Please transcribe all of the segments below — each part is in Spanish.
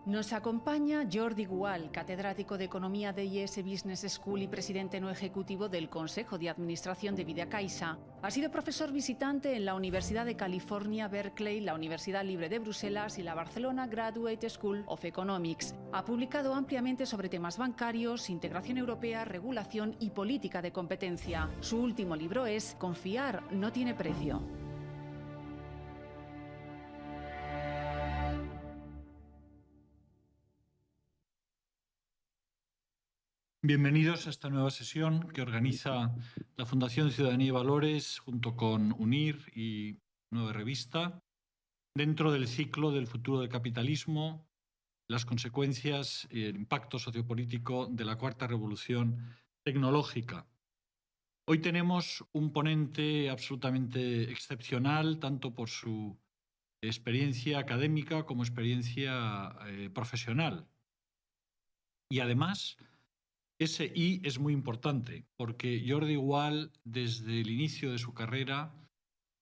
Nos acompaña Jordi Gual, catedrático de Economía de IES Business School y presidente no ejecutivo del Consejo de Administración de Videocaixa. Ha sido profesor visitante en la Universidad de California, Berkeley, la Universidad Libre de Bruselas y la Barcelona Graduate School of Economics. Ha publicado ampliamente sobre temas bancarios, integración europea, regulación y política de competencia. Su último libro es Confiar no tiene precio. Bienvenidos a esta nueva sesión que organiza la Fundación Ciudadanía y Valores junto con UNIR y Nueva Revista, dentro del ciclo del futuro del capitalismo, las consecuencias y el impacto sociopolítico de la cuarta revolución tecnológica. Hoy tenemos un ponente absolutamente excepcional, tanto por su experiencia académica como experiencia profesional. Y además, ese I es muy importante, porque Jordi Gual, desde el inicio de su carrera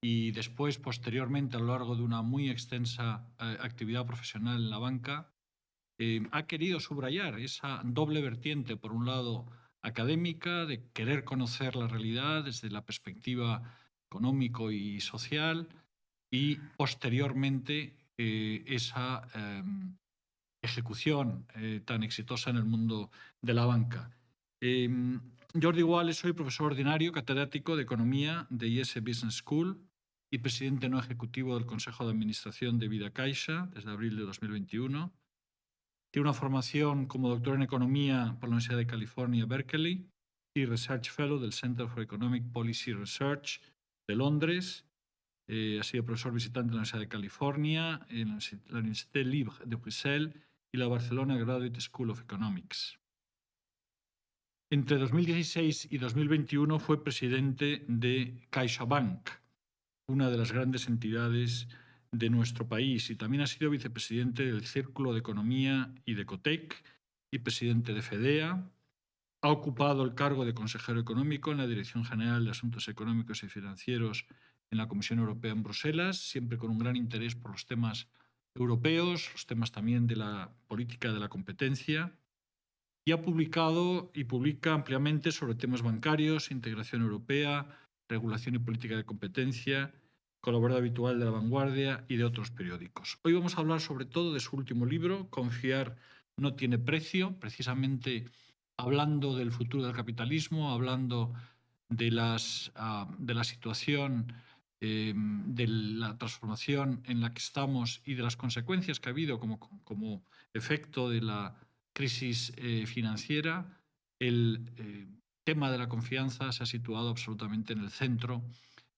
y después, posteriormente, a lo largo de una muy extensa actividad profesional en la banca, ha querido subrayar esa doble vertiente, por un lado, académica, de querer conocer la realidad desde la perspectiva económico y social, y posteriormente esa ejecución tan exitosa en el mundo de la banca. Jordi Gual es hoy profesor ordinario catedrático de Economía de IES Business School y presidente no ejecutivo del Consejo de Administración de Videocaixa desde abril de 2021. Tiene una formación como doctor en Economía por la Universidad de California, Berkeley, y Research Fellow del Center for Economic Policy Research de Londres. Ha sido profesor visitante de la Universidad de California, en la Université Libre de Bruxelles y la Barcelona Graduate School of Economics. Entre 2016 y 2021 fue presidente de CaixaBank, una de las grandes entidades de nuestro país, y también ha sido vicepresidente del Círculo de Economía y de Ecotec y presidente de FEDEA. Ha ocupado el cargo de consejero económico en la Dirección General de Asuntos Económicos y Financieros en la Comisión Europea en Bruselas, siempre con un gran interés por los temas europeos, los temas también de la política de la competencia, y ha publicado y publica ampliamente sobre temas bancarios, integración europea, regulación y política de competencia, colaborador habitual de La Vanguardia y de otros periódicos. Hoy vamos a hablar sobre todo de su último libro, Confiar no tiene precio, precisamente hablando del futuro del capitalismo, hablando de la situación de la transformación en la que estamos y de las consecuencias que ha habido como efecto de la crisis financiera. El tema de la confianza se ha situado absolutamente en el centro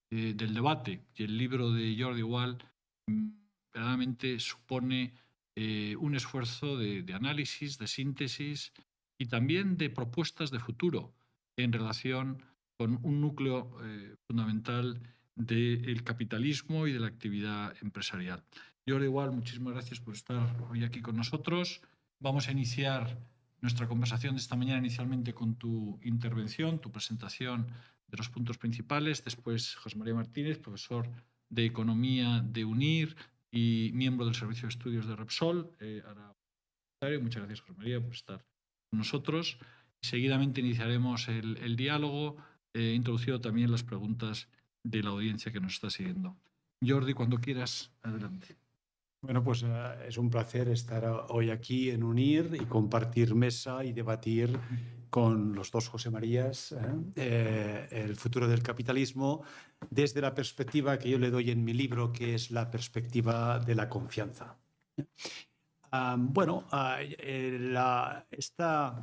del debate, y el libro de Jordi Gual verdaderamente supone un esfuerzo de análisis, de síntesis y también de propuestas de futuro en relación con un núcleo fundamental del capitalismo y de la actividad empresarial. Jordi Gual, muchísimas gracias por estar hoy aquí con nosotros. Vamos a iniciar nuestra conversación de esta mañana inicialmente con tu intervención, tu presentación de los puntos principales. Después, José María Martínez, profesor de Economía de UNIR y miembro del Servicio de Estudios de Repsol. Muchas gracias, José María, por estar con nosotros. Y seguidamente iniciaremos el diálogo, introducido también las preguntas de la audiencia que nos está siguiendo. Jordi, cuando quieras, adelante. Bueno, pues es un placer estar hoy aquí en UNIR y compartir mesa y debatir con los dos José Marías el futuro del capitalismo desde la perspectiva que yo le doy en mi libro, que es la perspectiva de la confianza.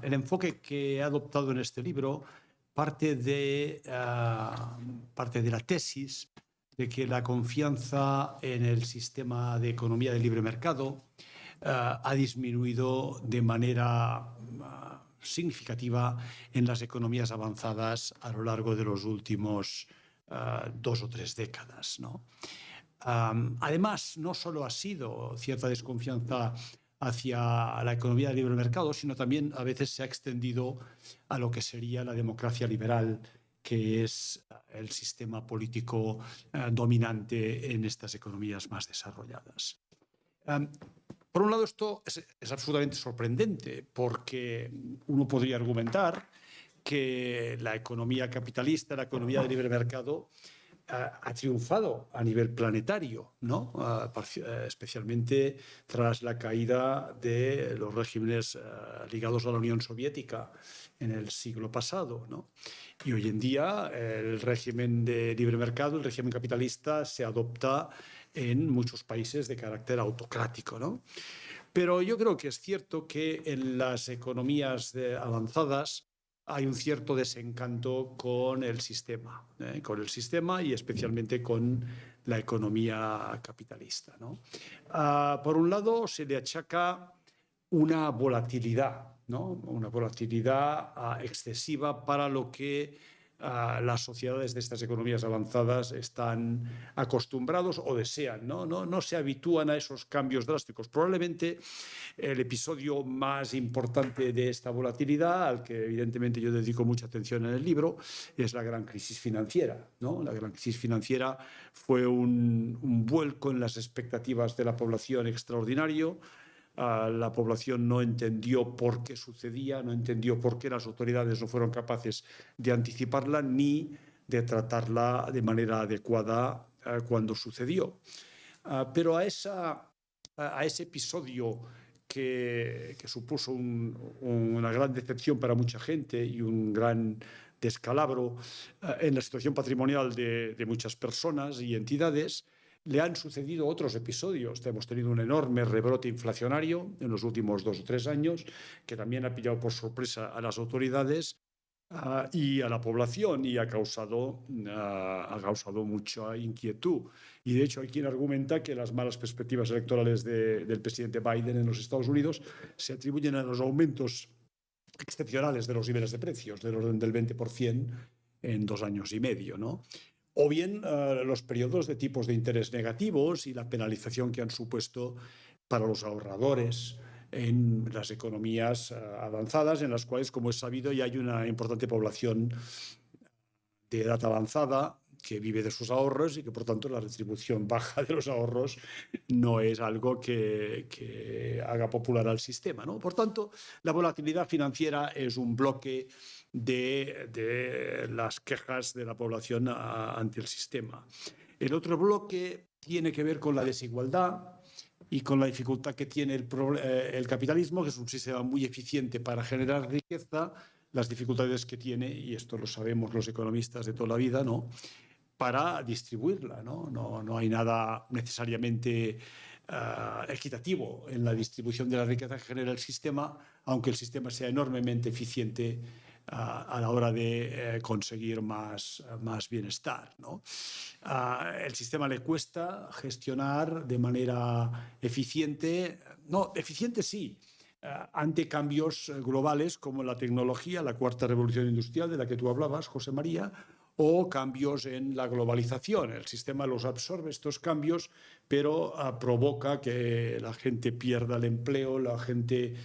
El enfoque que he adoptado en este libro parte de la tesis de que la confianza en el sistema de economía de libre mercado ha disminuido de manera significativa en las economías avanzadas a lo largo de los últimos 2 o 3 décadas, ¿no? Además, no solo ha sido cierta desconfianza hacia la economía de libre mercado, sino también a veces se ha extendido a lo que sería la democracia liberal, que es el sistema político dominante en estas economías más desarrolladas. Por un lado, esto es absolutamente sorprendente porque uno podría argumentar que la economía capitalista, la economía de libre mercado, ha triunfado a nivel planetario, ¿no? Especialmente tras la caída de los regímenes ligados a la Unión Soviética en el siglo pasado, ¿no? Y hoy en día el régimen de libre mercado, el régimen capitalista, se adopta en muchos países de carácter autocrático, ¿no? Pero yo creo que es cierto que en las economías avanzadas hay un cierto desencanto con el sistema y especialmente con la economía capitalista, ¿no? Por un lado, se le achaca una volatilidad, ¿no? Una volatilidad excesiva para lo que las sociedades de estas economías avanzadas están acostumbrados o desean, ¿no? No se habitúan a esos cambios drásticos. Probablemente el episodio más importante de esta volatilidad, al que evidentemente yo dedico mucha atención en el libro, es la gran crisis financiera, ¿no? La gran crisis financiera fue un vuelco en las expectativas de la población extraordinario. La población no entendió por qué sucedía, no entendió por qué las autoridades no fueron capaces de anticiparla ni de tratarla de manera adecuada cuando sucedió. Pero a ese episodio que supuso una gran decepción para mucha gente y un gran descalabro en la situación patrimonial de muchas personas y entidades, le han sucedido otros episodios. Hemos tenido un enorme rebrote inflacionario en los últimos 2 o 3 años, que también ha pillado por sorpresa a las autoridades y a la población y ha causado mucha inquietud. Y de hecho hay quien argumenta que las malas perspectivas electorales del presidente Biden en los Estados Unidos se atribuyen a los aumentos excepcionales de los niveles de precios, del orden del 20% en 2 años y medio, ¿no? O bien los periodos de tipos de interés negativos y la penalización que han supuesto para los ahorradores en las economías avanzadas, en las cuales, como es sabido, ya hay una importante población de edad avanzada que vive de sus ahorros y que, por tanto, la retribución baja de los ahorros no es algo que haga popular al sistema, ¿no? Por tanto, la volatilidad financiera es un bloque de las quejas de la población ante el sistema. El otro bloque tiene que ver con la desigualdad y con la dificultad que tiene el capitalismo, que es un sistema muy eficiente para generar riqueza, las dificultades que tiene, y esto lo sabemos los economistas de toda la vida, ¿no?, para distribuirla, ¿no? No hay nada necesariamente equitativo en la distribución de la riqueza que genera el sistema, aunque el sistema sea enormemente eficiente a la hora de conseguir más bienestar, ¿no? El sistema le cuesta gestionar de manera eficiente, no, eficiente sí, ante cambios globales como la tecnología, la cuarta revolución industrial de la que tú hablabas, José María, o cambios en la globalización. El sistema los absorbe, estos cambios, pero provoca que la gente pierda el empleo, la gente,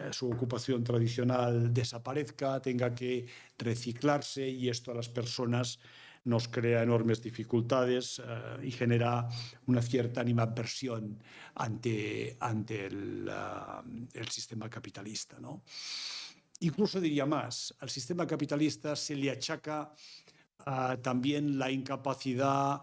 su ocupación tradicional desaparezca, tenga que reciclarse, y esto a las personas nos crea enormes dificultades y genera una cierta animadversión ante el sistema capitalista, ¿no? Incluso diría más, al sistema capitalista se le achaca también la incapacidad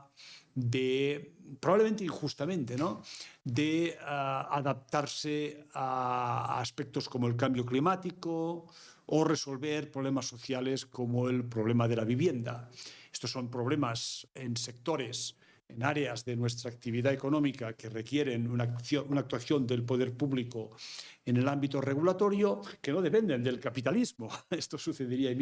de, probablemente injustamente, ¿no?, de adaptarse a aspectos como el cambio climático o resolver problemas sociales como el problema de la vivienda. Estos son problemas en sectores, en áreas de nuestra actividad económica que requieren una actuación del poder público en el ámbito regulatorio, que no dependen del capitalismo. Esto sucedería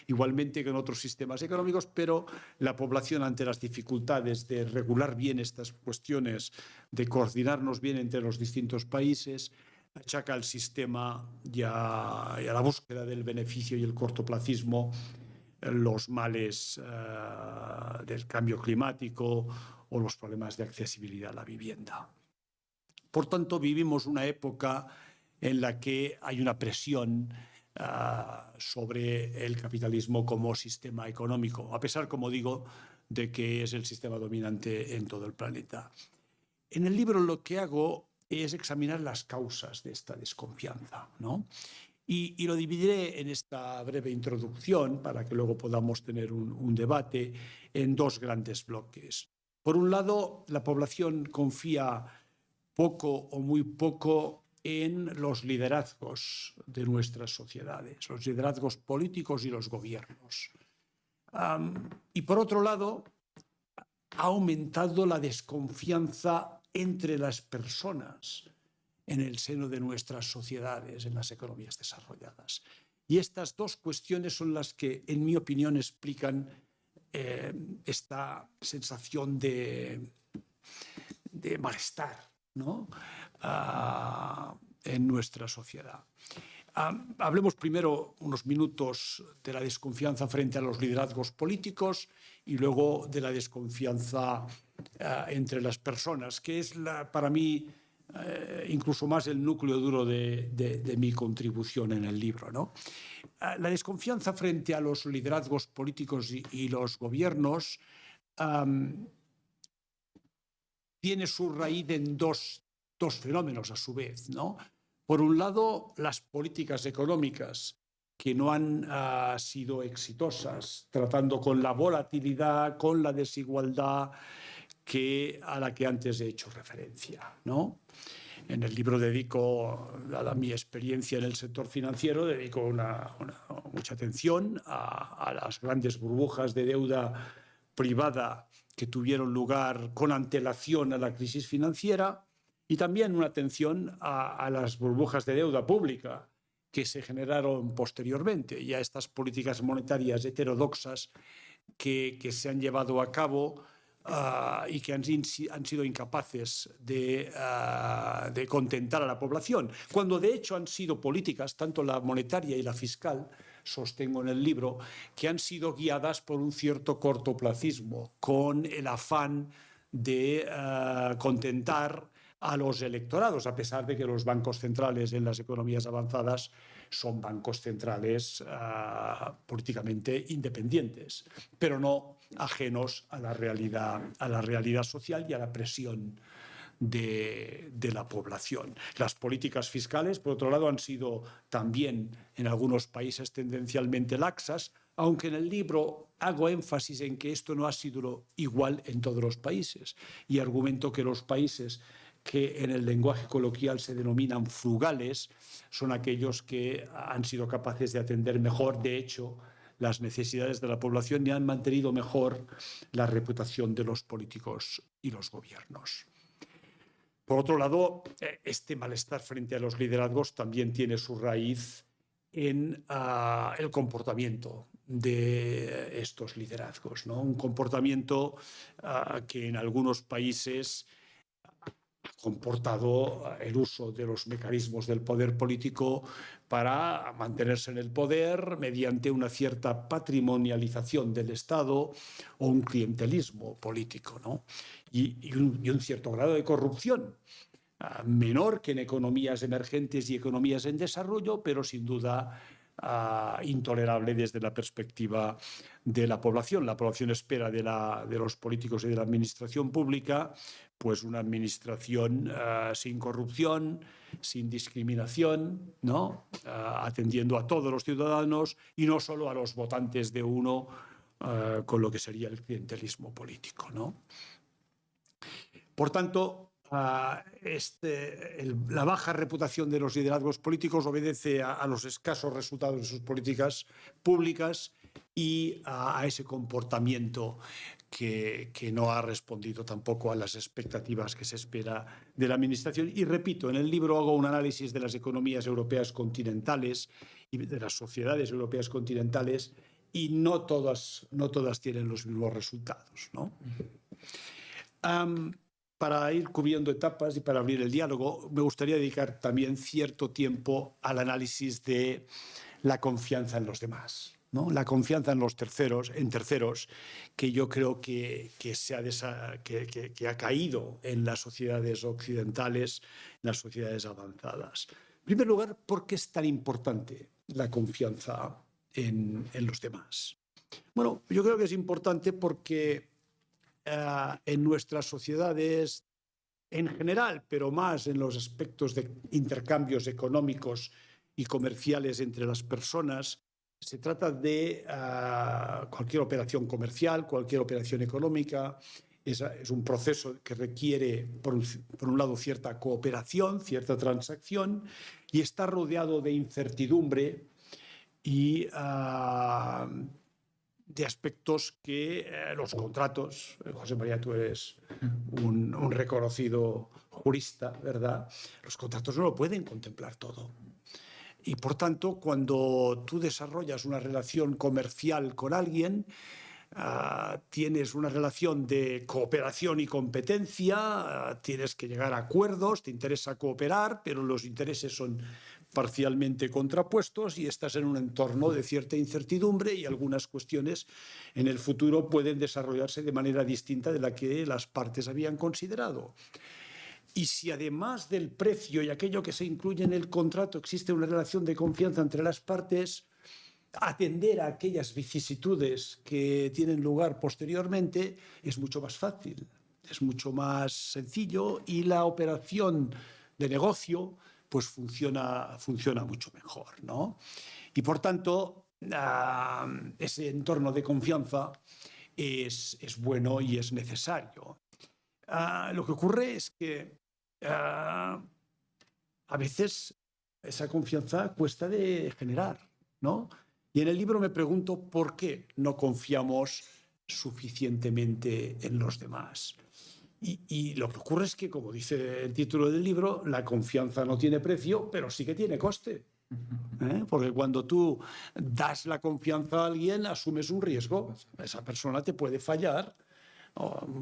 igualmente que en otros sistemas económicos, pero la población, ante las dificultades de regular bien estas cuestiones, de coordinarnos bien entre los distintos países, achaca al sistema y a la búsqueda del beneficio y el cortoplacismo los males del cambio climático o los problemas de accesibilidad a la vivienda. Por tanto, vivimos una época en la que hay una presión sobre el capitalismo como sistema económico, a pesar, como digo, de que es el sistema dominante en todo el planeta. En el libro lo que hago es examinar las causas de esta desconfianza, ¿no? Y lo dividiré en esta breve introducción, para que luego podamos tener un debate, en dos grandes bloques. Por un lado, la población confía poco o muy poco en los liderazgos de nuestras sociedades, los liderazgos políticos y los gobiernos. Y por otro lado, ha aumentado la desconfianza entre las personas en el seno de nuestras sociedades, en las economías desarrolladas. Y estas dos cuestiones son las que, en mi opinión, explican esta sensación de malestar, ¿no? En nuestra sociedad. Hablemos primero unos minutos de la desconfianza frente a los liderazgos políticos y luego de la desconfianza entre las personas, que es para mí incluso más el núcleo duro de mi contribución en el libro, ¿no? La desconfianza frente a los liderazgos políticos y los gobiernos tiene su raíz en dos fenómenos a su vez, ¿no? Por un lado, las políticas económicas que no han sido exitosas, tratando con la volatilidad, con la desigualdad a la que antes he hecho referencia, ¿no? En el libro dedico, dada mi experiencia en el sector financiero, dedico mucha atención a las grandes burbujas de deuda privada que tuvieron lugar con antelación a la crisis financiera, y también una atención a las burbujas de deuda pública que se generaron posteriormente, y a estas políticas monetarias heterodoxas que se han llevado a cabo y que han sido incapaces de contentar a la población, cuando de hecho han sido políticas, tanto la monetaria y la fiscal, sostengo en el libro, que han sido guiadas por un cierto cortoplacismo, con el afán de contentar a los electorados, a pesar de que los bancos centrales en las economías avanzadas son bancos centrales políticamente independientes, pero no ajenos a la realidad social y a la presión de la población. Las políticas fiscales, por otro lado, han sido también en algunos países tendencialmente laxas, aunque en el libro hago énfasis en que esto no ha sido igual en todos los países, y argumento que los países que en el lenguaje coloquial se denominan frugales son aquellos que han sido capaces de atender mejor, de hecho, las necesidades de la población, y han mantenido mejor la reputación de los políticos y los gobiernos. Por otro lado, este malestar frente a los liderazgos también tiene su raíz en el comportamiento de estos liderazgos, ¿no? Un comportamiento que en algunos países ha comportado el uso de los mecanismos del poder político para mantenerse en el poder mediante una cierta patrimonialización del Estado o un clientelismo político, ¿no? y un cierto grado de corrupción, menor que en economías emergentes y economías en desarrollo, pero sin duda intolerable desde la perspectiva de la población. La población espera de los políticos y de la administración pública pues una administración sin corrupción, sin discriminación, ¿no? Atendiendo a todos los ciudadanos y no solo a los votantes de uno, con lo que sería el clientelismo político, ¿no? Por tanto, la baja reputación de los liderazgos políticos obedece a los escasos resultados de sus políticas públicas y a ese comportamiento que no ha respondido tampoco a las expectativas que se espera de la administración. Y repito, en el libro hago un análisis de las economías europeas continentales y de las sociedades europeas continentales, y no todas tienen los mismos resultados, ¿no? Para ir cubriendo etapas y para abrir el diálogo, me gustaría dedicar también cierto tiempo al análisis de la confianza en los demás, ¿no? La confianza en terceros, que yo creo que ha caído en las sociedades occidentales, en las sociedades avanzadas. En primer lugar, ¿por qué es tan importante la confianza en los demás? Bueno, yo creo que es importante porque en nuestras sociedades en general, pero más en los aspectos de intercambios económicos y comerciales entre las personas. Se trata de cualquier operación comercial, cualquier operación económica. Es un proceso que requiere, por un lado, cierta cooperación, cierta transacción, y está rodeado de incertidumbre y de aspectos que los contratos, José María, tú eres un reconocido jurista, ¿verdad? Los contratos no lo pueden contemplar todo. Y por tanto, cuando tú desarrollas una relación comercial con alguien, tienes una relación de cooperación y competencia, tienes que llegar a acuerdos, te interesa cooperar, pero los intereses son parcialmente contrapuestos y estás en un entorno de cierta incertidumbre y algunas cuestiones en el futuro pueden desarrollarse de manera distinta de la que las partes habían considerado. Y si además del precio y aquello que se incluye en el contrato existe una relación de confianza entre las partes, atender a aquellas vicisitudes que tienen lugar posteriormente es mucho más fácil, es mucho más sencillo y la operación de negocio pues funciona mucho mejor, ¿no? Y por tanto, ese entorno de confianza es bueno y es necesario. Lo que ocurre es que a veces esa confianza cuesta de generar, ¿no? Y en el libro me pregunto por qué no confiamos suficientemente en los demás. Y lo que ocurre es que, como dice el título del libro, la confianza no tiene precio, pero sí que tiene coste. Porque cuando tú das la confianza a alguien, asumes un riesgo. Esa persona te puede fallar,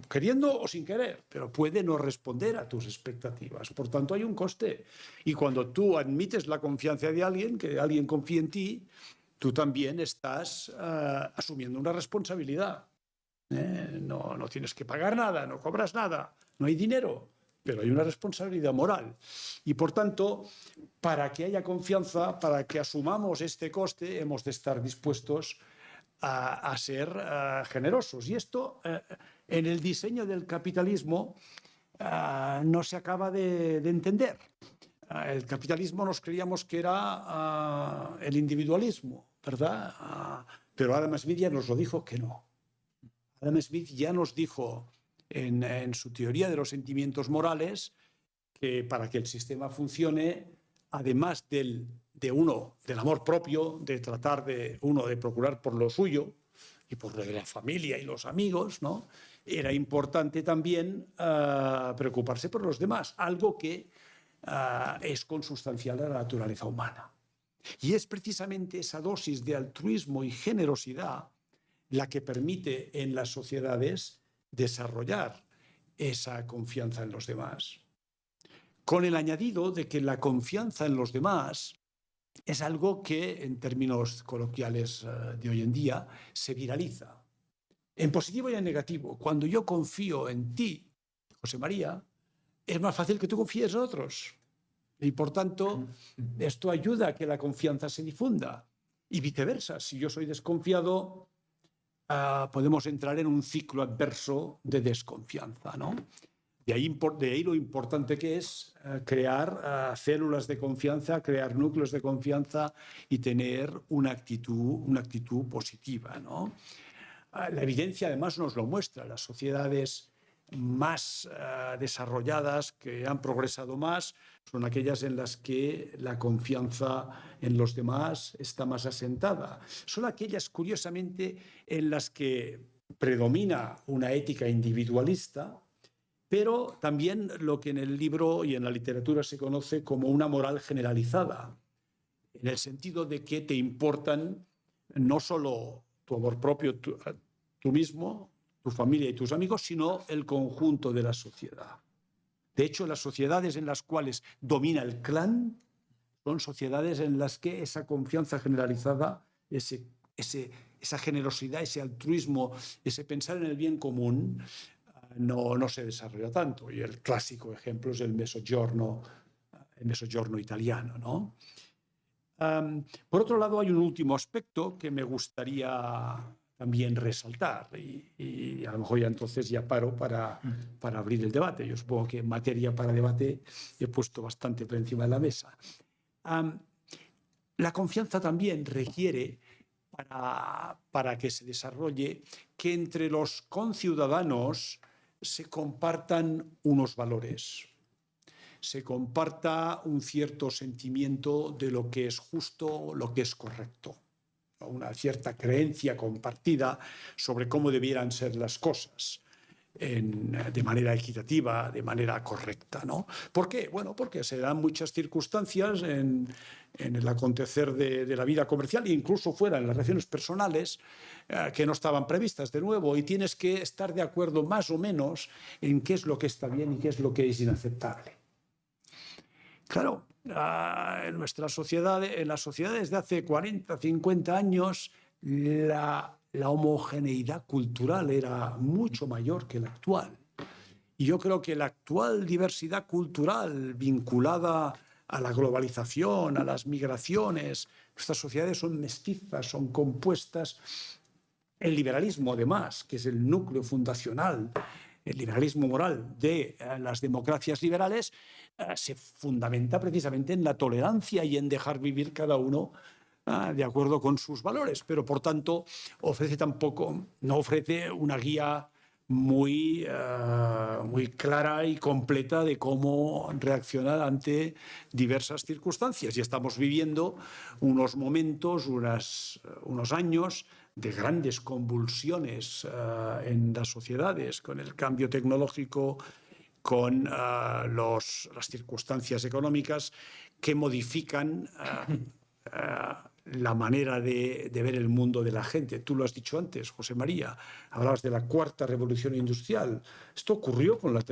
queriendo o sin querer, pero puede no responder a tus expectativas. Por tanto, hay un coste. Y cuando tú admites la confianza de alguien, que alguien confíe en ti, tú también estás asumiendo una responsabilidad. No tienes que pagar nada, no cobras nada, no hay dinero, pero hay una responsabilidad moral. Y por tanto, para que haya confianza, para que asumamos este coste, hemos de estar dispuestos a ser generosos. Y esto, en el diseño del capitalismo, no se acaba de entender. El capitalismo nos creíamos que era el individualismo, ¿verdad? Pero Adam Smith ya nos lo dijo que no. Adam Smith ya nos dijo en su teoría de los sentimientos morales que para que el sistema funcione, además del amor propio, de tratar de procurar por lo suyo y por lo de la familia y los amigos, ¿no? Era importante también preocuparse por los demás, algo que es consustancial a la naturaleza humana. Y es precisamente esa dosis de altruismo y generosidad la que permite en las sociedades desarrollar esa confianza en los demás. Con el añadido de que la confianza en los demás es algo que, en términos coloquiales de hoy en día, se viraliza. En positivo y en negativo. Cuando yo confío en ti, José María, es más fácil que tú confíes en otros. Y por tanto, esto ayuda a que la confianza se difunda. Y viceversa, si yo soy desconfiado, podemos entrar en un ciclo adverso de desconfianza, ¿no? De ahí lo importante que es crear células de confianza, crear núcleos de confianza y tener una actitud positiva, ¿no? La evidencia además nos lo muestra. Las sociedades más desarrolladas, que han progresado más, son aquellas en las que la confianza en los demás está más asentada. Son aquellas, curiosamente, en las que predomina una ética individualista, pero también lo que en el libro y en la literatura se conoce como una moral generalizada, en el sentido de que te importan no solo tu amor propio, tú mismo, tu familia y tus amigos, sino el conjunto de la sociedad. De hecho, las sociedades en las cuales domina el clan son sociedades en las que esa confianza generalizada, esa generosidad, ese altruismo, ese pensar en el bien común, no se desarrolla tanto. Y el clásico ejemplo es el Mezzogiorno italiano, ¿no? Por otro lado, hay un último aspecto que me gustaría también resaltar. Y a lo mejor ya entonces ya paro para abrir el debate. Yo supongo que en materia para debate he puesto bastante por encima de la mesa. La confianza también requiere, para que se desarrolle, que entre los conciudadanos se compartan unos valores, se comparta un cierto sentimiento de lo que es justo, lo que es correcto, una cierta creencia compartida sobre cómo debieran ser las cosas de manera equitativa, de manera correcta, ¿no? ¿Por qué? Bueno, porque se dan muchas circunstancias en el acontecer de la vida comercial e incluso fuera en las relaciones personales que no estaban previstas de nuevo, y tienes que estar de acuerdo más o menos en qué es lo que está bien y qué es lo que es inaceptable. Claro, en nuestra sociedad, en las sociedades de hace 40, 50 años, la homogeneidad cultural era mucho mayor que la actual. Y yo creo que la actual diversidad cultural vinculada a la globalización, a las migraciones, nuestras sociedades son mestizas, son compuestas. El liberalismo, además, que es el núcleo fundacional, el liberalismo moral de las democracias liberales, se fundamenta precisamente en la tolerancia y en dejar vivir cada uno de acuerdo con sus valores, pero por tanto no ofrece una guía muy clara y completa de cómo reaccionar ante diversas circunstancias. Y estamos viviendo unos momentos, unos años de grandes convulsiones en las sociedades, con el cambio tecnológico, con las circunstancias económicas que modifican la manera de ver el mundo de la gente. Tú lo has dicho antes, José María, hablabas de la cuarta revolución industrial. Esto ocurrió con la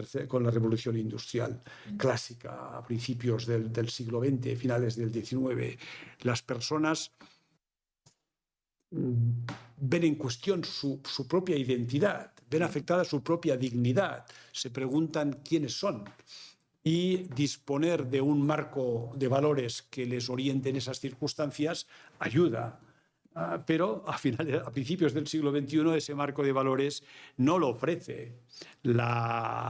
revolución industrial clásica a principios del siglo XX, finales del XIX. Las personas ven en cuestión su propia identidad, ven afectada su propia dignidad, se preguntan quiénes son. Y disponer de un marco de valores que les oriente en esas circunstancias ayuda. Pero a principios del siglo XXI ese marco de valores no lo ofrece lo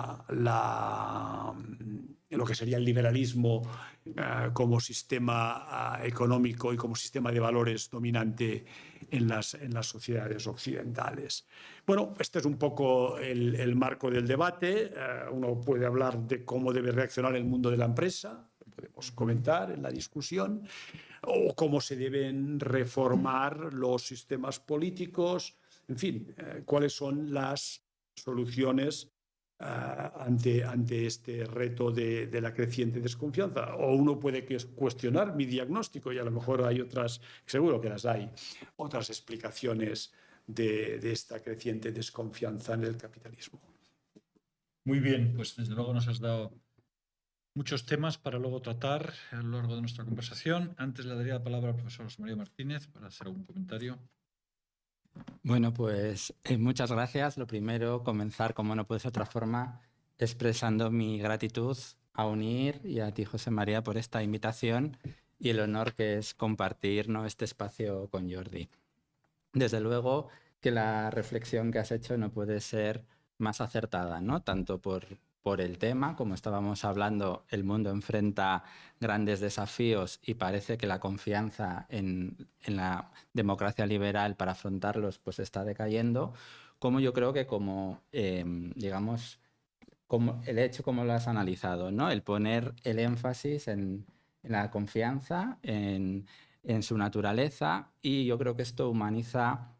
que sería el liberalismo como sistema económico y como sistema de valores dominante en las sociedades occidentales. Bueno, este es un poco el marco del debate. Uno puede hablar de cómo debe reaccionar el mundo de la empresa, podemos comentar en la discusión, o cómo se deben reformar los sistemas políticos, en fin, cuáles son las soluciones ante este reto de la creciente desconfianza. O uno puede cuestionar mi diagnóstico, y a lo mejor hay otras, seguro que las hay, otras explicaciones de esta creciente desconfianza en el capitalismo. Muy bien, pues desde luego nos has dado muchos temas para luego tratar a lo largo de nuestra conversación. Antes le daría la palabra al profesor José María Martínez para hacer algún comentario. Bueno, pues muchas gracias. Lo primero, comenzar, como no puede ser de otra forma, expresando mi gratitud a UNIR y a ti, José María, por esta invitación y el honor que es compartir, ¿no?, este espacio con Jordi. Desde luego que la reflexión que has hecho no puede ser más acertada, ¿no? Tanto por el tema, como estábamos hablando, el mundo enfrenta grandes desafíos y parece que la confianza en la democracia liberal para afrontarlos pues está decayendo, como yo creo que digamos, como el hecho como lo has analizado, ¿no? El poner el énfasis en la confianza, en su naturaleza, y yo creo que esto humaniza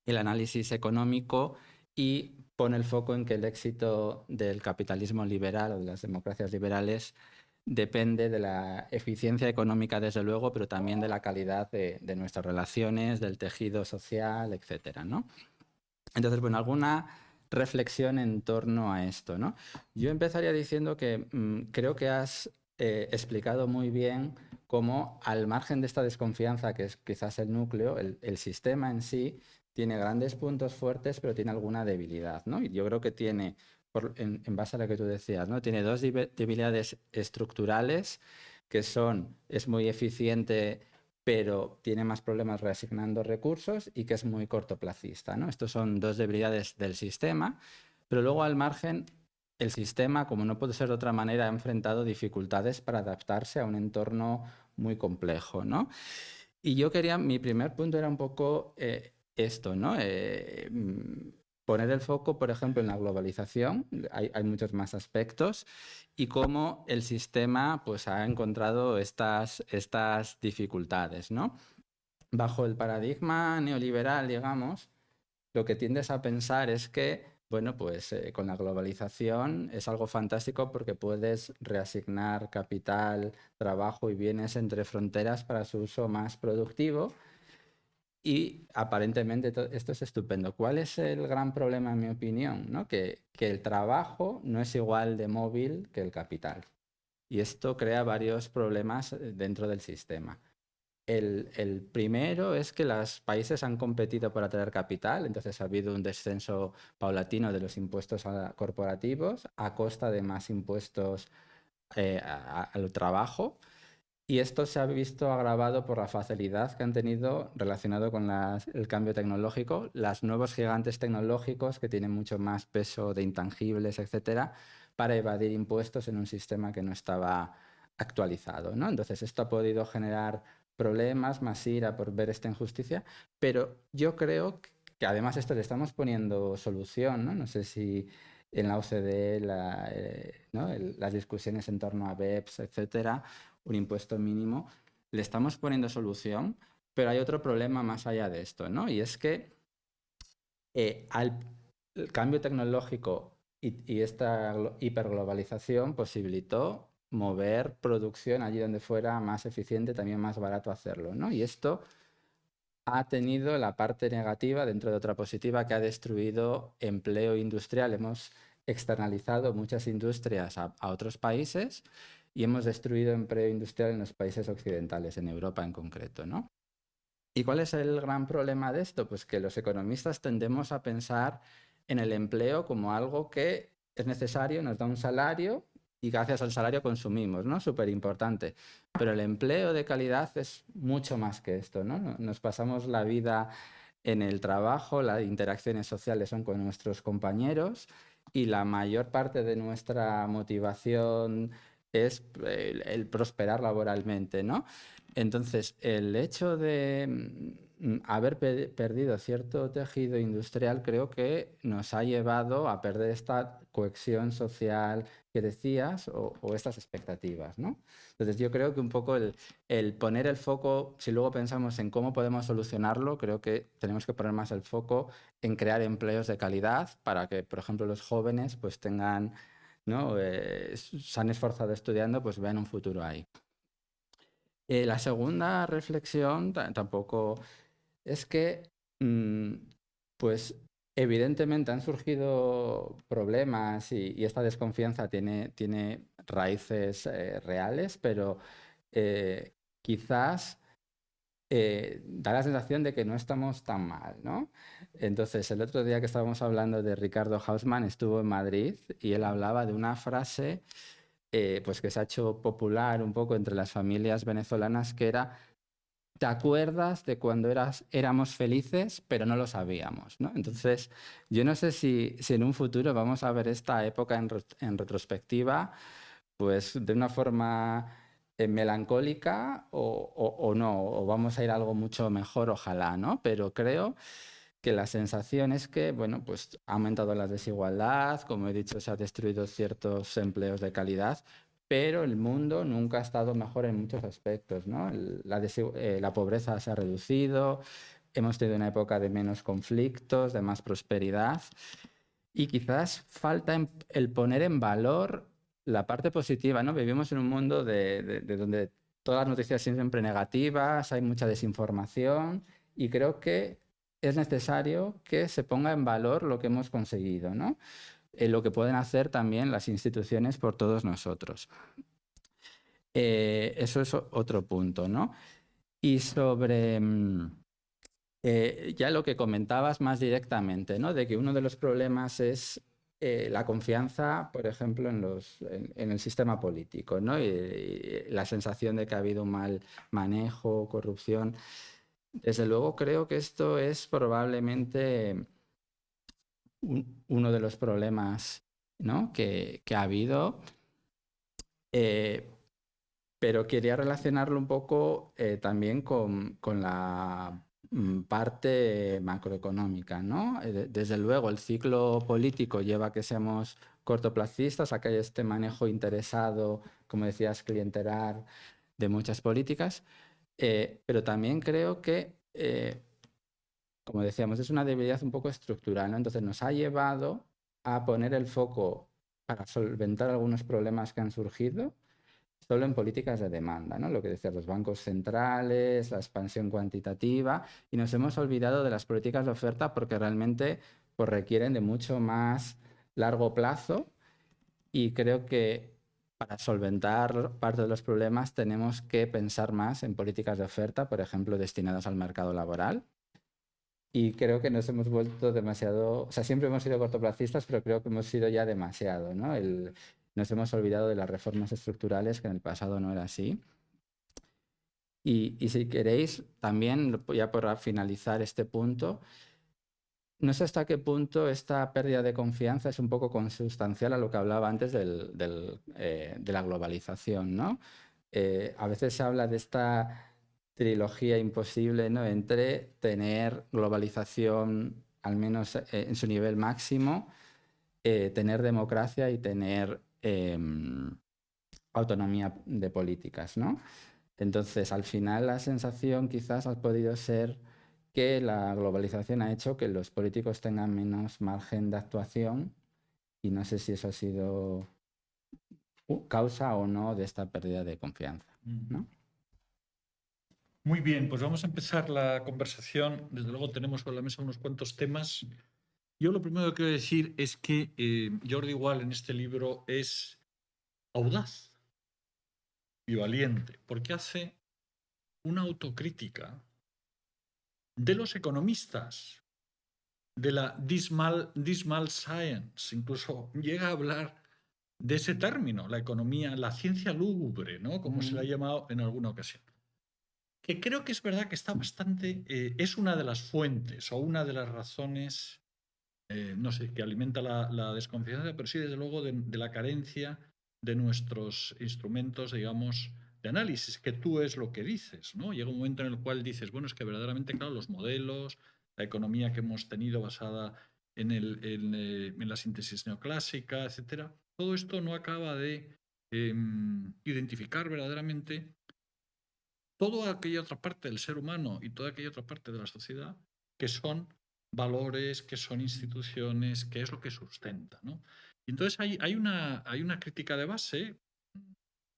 el análisis económico y pone el foco en que el éxito del capitalismo liberal o de las democracias liberales depende de la eficiencia económica, desde luego, pero también de la calidad de nuestras relaciones, del tejido social, etcétera, ¿no? Entonces, bueno, alguna reflexión en torno a esto, ¿no? Yo empezaría diciendo que creo que has explicado muy bien cómo, al margen de esta desconfianza, que es quizás el núcleo, el sistema en sí tiene grandes puntos fuertes, pero tiene alguna debilidad, ¿no? Y yo creo que tiene, en base a lo que tú decías, ¿no?, tiene dos debilidades estructurales, que es muy eficiente pero tiene más problemas reasignando recursos y que es muy cortoplacista, ¿no? Estos son dos debilidades del sistema, pero luego al margen el sistema, como no puede ser de otra manera, ha enfrentado dificultades para adaptarse a un entorno muy complejo, ¿no? Y mi primer punto era un poco esto, ¿no? Poner el foco, por ejemplo, en la globalización, hay muchos más aspectos, y cómo el sistema pues, ha encontrado estas dificultades, ¿no? Bajo el paradigma neoliberal, digamos, lo que tiendes a pensar es que, bueno, pues con la globalización es algo fantástico porque puedes reasignar capital, trabajo y bienes entre fronteras para su uso más productivo. Y aparentemente esto es estupendo. ¿Cuál es el gran problema, en mi opinión? ¿No? Que el trabajo no es igual de móvil que el capital. Y esto crea varios problemas dentro del sistema. El primero es que los países han competido por atraer capital, entonces ha habido un descenso paulatino de los impuestos corporativos a costa de más impuestos al trabajo. Y esto se ha visto agravado por la facilidad que han tenido relacionado con el cambio tecnológico, los nuevos gigantes tecnológicos que tienen mucho más peso de intangibles, etcétera, para evadir impuestos en un sistema que no estaba actualizado, ¿no? Entonces, esto ha podido generar problemas, más ira por ver esta injusticia, pero yo creo que además esto le estamos poniendo solución, ¿no? No sé si en la OCDE, ¿no? Las discusiones en torno a BEPS, etcétera, un impuesto mínimo, le estamos poniendo solución, pero hay otro problema más allá de esto, ¿no? Y es que el cambio tecnológico y esta hiperglobalización posibilitó mover producción allí donde fuera más eficiente, también más barato hacerlo, ¿no? Y esto ha tenido la parte negativa dentro de otra positiva, que ha destruido empleo industrial. Hemos externalizado muchas industrias a otros países y hemos destruido empleo industrial en los países occidentales, en Europa en concreto, ¿no? ¿Y cuál es el gran problema de esto? Pues que los economistas tendemos a pensar en el empleo como algo que es necesario, nos da un salario y gracias al salario consumimos, ¿no? Súper importante. Pero el empleo de calidad es mucho más que esto, ¿no? Nos pasamos la vida en el trabajo, las interacciones sociales son con nuestros compañeros y la mayor parte de nuestra motivación es el prosperar laboralmente, ¿no? Entonces, el hecho de haber perdido cierto tejido industrial creo que nos ha llevado a perder esta cohesión social que decías o estas expectativas, ¿no? Entonces, yo creo que un poco el poner el foco, si luego pensamos en cómo podemos solucionarlo, creo que tenemos que poner más el foco en crear empleos de calidad para que, por ejemplo, los jóvenes pues tengan, ¿no? Se han esforzado estudiando, pues vean un futuro ahí. La segunda reflexión tampoco es que, pues evidentemente han surgido problemas y esta desconfianza tiene raíces reales, pero quizás da la sensación de que no estamos tan mal, ¿no? Entonces, el otro día que estábamos hablando de Ricardo Hausmann, estuvo en Madrid y él hablaba de una frase pues que se ha hecho popular un poco entre las familias venezolanas, que era: ¿te acuerdas de cuando éramos felices, pero no lo sabíamos, ¿no? Entonces, yo no sé si en un futuro vamos a ver esta época en retrospectiva, pues de una forma melancólica o no, o vamos a ir a algo mucho mejor, ojalá, ¿no? Pero creo que la sensación es que, bueno, pues ha aumentado la desigualdad, como he dicho, se han destruido ciertos empleos de calidad, pero el mundo nunca ha estado mejor en muchos aspectos, ¿no? La pobreza se ha reducido, hemos tenido una época de menos conflictos, de más prosperidad, y quizás falta el poner en valor la parte positiva, ¿no? Vivimos en un mundo de donde todas las noticias son siempre negativas, hay mucha desinformación, y creo que es necesario que se ponga en valor lo que hemos conseguido, ¿no? Lo que pueden hacer también las instituciones por todos nosotros. Eso es otro punto, ¿no? Y sobre ya lo que comentabas más directamente, ¿no? De que uno de los problemas es la confianza, por ejemplo, en el sistema político, ¿no? Y la sensación de que ha habido un mal manejo, corrupción. Desde luego creo que esto es probablemente uno de los problemas, ¿no?, que ha habido, pero quería relacionarlo un poco también con la parte macroeconómica, ¿no? Desde luego el ciclo político lleva a que seamos cortoplacistas, a que haya este manejo interesado, como decías, clientelar de muchas políticas, pero también creo que, como decíamos, es una debilidad un poco estructural, ¿no? Entonces nos ha llevado a poner el foco para solventar algunos problemas que han surgido solo en políticas de demanda, ¿no? Lo que decían los bancos centrales, la expansión cuantitativa, y nos hemos olvidado de las políticas de oferta porque realmente pues, requieren de mucho más largo plazo, y creo que para solventar parte de los problemas tenemos que pensar más en políticas de oferta, por ejemplo, destinadas al mercado laboral. Y creo que nos hemos vuelto demasiado, o sea, siempre hemos sido cortoplacistas, pero creo que hemos sido ya demasiado, ¿no? Nos hemos olvidado de las reformas estructurales, que en el pasado no era así. Y si queréis, también, ya por finalizar este punto, no sé hasta qué punto esta pérdida de confianza es un poco consustancial a lo que hablaba antes de la globalización, ¿no? A veces se habla de esta trilogía imposible, ¿no?, entre tener globalización al menos en su nivel máximo, tener democracia y tener autonomía de políticas, ¿no? Entonces, al final la sensación quizás ha podido ser que la globalización ha hecho que los políticos tengan menos margen de actuación, y no sé si eso ha sido causa o no de esta pérdida de confianza, ¿no? Muy bien, pues vamos a empezar la conversación. Desde luego tenemos sobre la mesa unos cuantos temas. Yo lo primero que quiero decir es que Jordi Wild en este libro es audaz y valiente, porque hace una autocrítica de los economistas, de la dismal science, incluso llega a hablar de ese término, la economía, la ciencia lúgubre, ¿no?, como se le ha llamado en alguna ocasión. Que creo que es verdad que está bastante, es una de las fuentes o una de las razones, no sé, que alimenta la desconfianza, pero sí, desde luego, de la carencia de nuestros instrumentos, digamos, de análisis, que tú es lo que dices, ¿no? Llega un momento en el cual dices, bueno, es que verdaderamente, claro, los modelos, la economía que hemos tenido basada en la síntesis neoclásica, etcétera, todo esto no acaba de identificar verdaderamente toda aquella otra parte del ser humano y toda aquella otra parte de la sociedad que son valores, que son instituciones, que es lo que sustenta, ¿no? Y entonces hay una crítica de base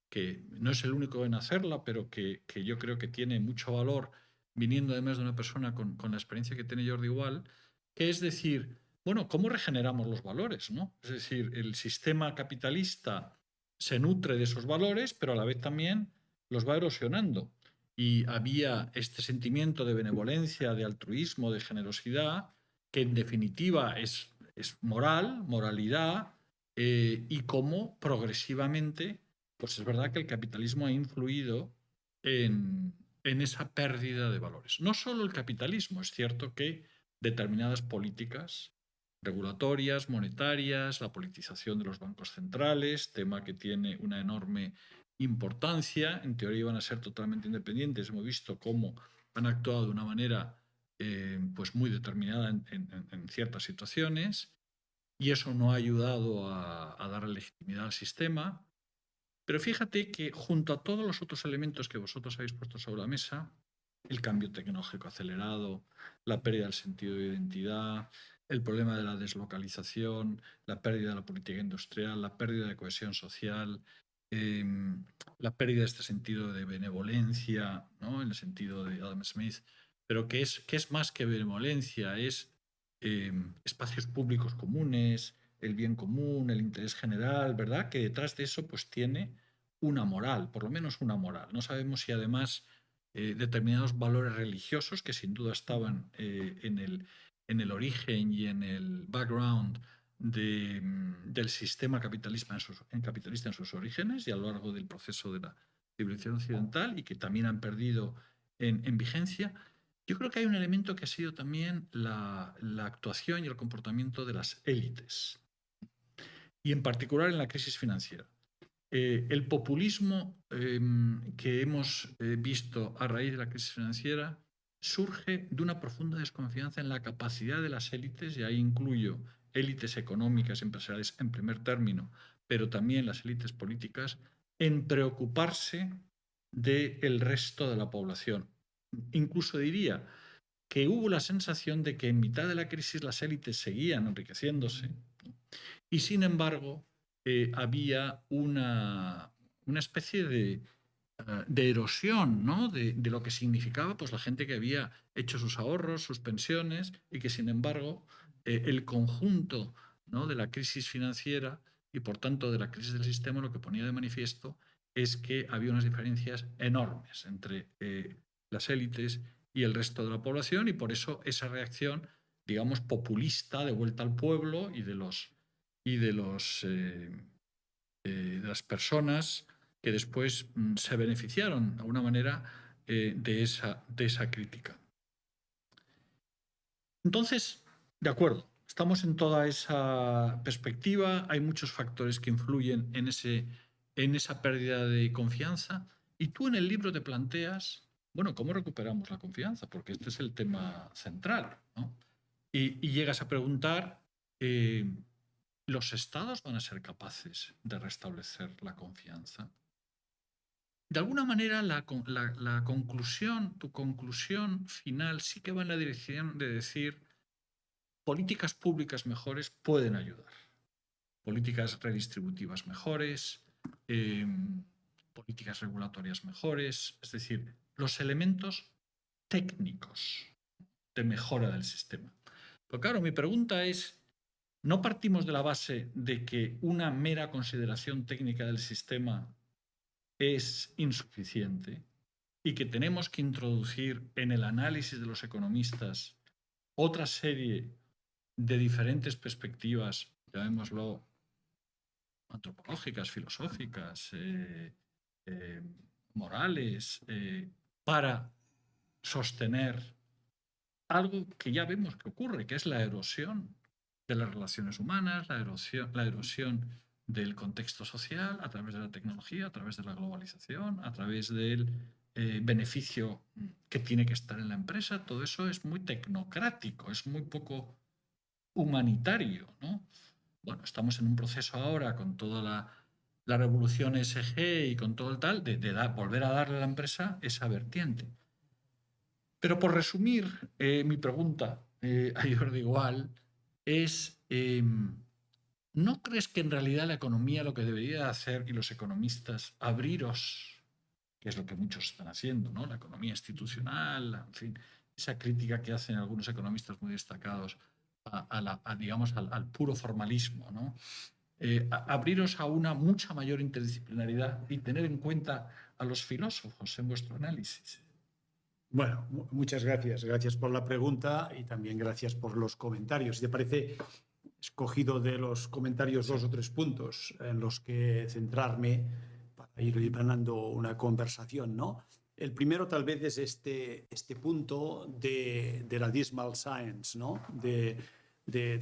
que no es el único en hacerla, pero que yo creo que tiene mucho valor viniendo además de una persona con la experiencia que tiene Jordi Wild, que es decir, bueno, ¿cómo regeneramos los valores, ¿no? Es decir, el sistema capitalista se nutre de esos valores, pero a la vez también los va erosionando. Y había este sentimiento de benevolencia, de altruismo, de generosidad, que en definitiva es moralidad, y cómo progresivamente pues es verdad que el capitalismo ha influido en esa pérdida de valores. No solo el capitalismo, es cierto que determinadas políticas regulatorias, monetarias, la politización de los bancos centrales, tema que tiene una enorme importancia, en teoría iban a ser totalmente independientes, hemos visto cómo han actuado de una manera pues muy determinada en ciertas situaciones, y eso no ha ayudado a dar legitimidad al sistema. Pero fíjate que junto a todos los otros elementos que vosotros habéis puesto sobre la mesa, el cambio tecnológico acelerado, la pérdida del sentido de identidad, el problema de la deslocalización, la pérdida de la política industrial, la pérdida de cohesión social, la pérdida de este sentido de benevolencia, ¿no?, en el sentido de Adam Smith, pero que es más que benevolencia, es espacios públicos comunes, el bien común, el interés general, ¿verdad? Que detrás de eso pues tiene una moral, por lo menos una moral. No sabemos si además determinados valores religiosos que sin duda estaban en el origen y en el background del sistema capitalista en sus orígenes y a lo largo del proceso de la civilización occidental, y que también han perdido en vigencia. Yo creo que hay un elemento que ha sido también la actuación y el comportamiento de las élites, y en particular en la crisis financiera. El populismo que hemos visto a raíz de la crisis financiera surge de una profunda desconfianza en la capacidad de las élites, y ahí incluyo élites económicas y empresariales en primer término, pero también las élites políticas, en preocuparse del resto de la población. Incluso diría que hubo la sensación de que en mitad de la crisis las élites seguían enriqueciéndose, y sin embargo había una especie de erosión, ¿no? de lo que significaba pues, la gente que había hecho sus ahorros, sus pensiones, y que sin embargo el conjunto, ¿no? de la crisis financiera y por tanto de la crisis del sistema lo que ponía de manifiesto es que había unas diferencias enormes entre las élites y el resto de la población, y por eso esa reacción, digamos, populista de vuelta al pueblo y de las personas que después se beneficiaron de alguna manera de esa crítica. Entonces, de acuerdo, estamos en toda esa perspectiva, hay muchos factores que influyen en esa pérdida de confianza, y tú en el libro te planteas, bueno, ¿cómo recuperamos la confianza? Porque este es el tema central, ¿no? Y llegas a preguntar, ¿los estados van a ser capaces de restablecer la confianza? De alguna manera, tu conclusión final sí que va en la dirección de decir políticas públicas mejores pueden ayudar. Políticas redistributivas mejores, políticas regulatorias mejores, es decir, los elementos técnicos de mejora del sistema. Pero claro, mi pregunta es, ¿no partimos de la base de que una mera consideración técnica del sistema es insuficiente y que tenemos que introducir en el análisis de los economistas otra serie de diferentes perspectivas, llamémoslo antropológicas, filosóficas, morales, para sostener algo que ya vemos que ocurre, que es la erosión de las relaciones humanas, la erosión del contexto social a través de la tecnología, a través de la globalización, a través del beneficio que tiene que estar en la empresa? Todo eso es muy tecnocrático, es muy poco humanitario, ¿no? Bueno, estamos en un proceso ahora con toda la revolución ESG y con todo el tal, de volver a darle a la empresa esa vertiente. Pero por resumir mi pregunta a Jordi Gual es, ¿no crees que en realidad la economía lo que debería hacer, y los economistas, abriros, que es lo que muchos están haciendo, ¿no? La economía institucional, en fin, esa crítica que hacen algunos economistas muy destacados digamos, al puro formalismo, ¿no? Abriros a una mucha mayor interdisciplinaridad y tener en cuenta a los filósofos en vuestro análisis? Bueno, muchas gracias. Gracias por la pregunta y también gracias por los comentarios. Si te parece, he escogido de los comentarios 2 o 3 puntos en los que centrarme para ir librando una conversación, ¿no? El primero tal vez es este punto de la dismal science, ¿no? De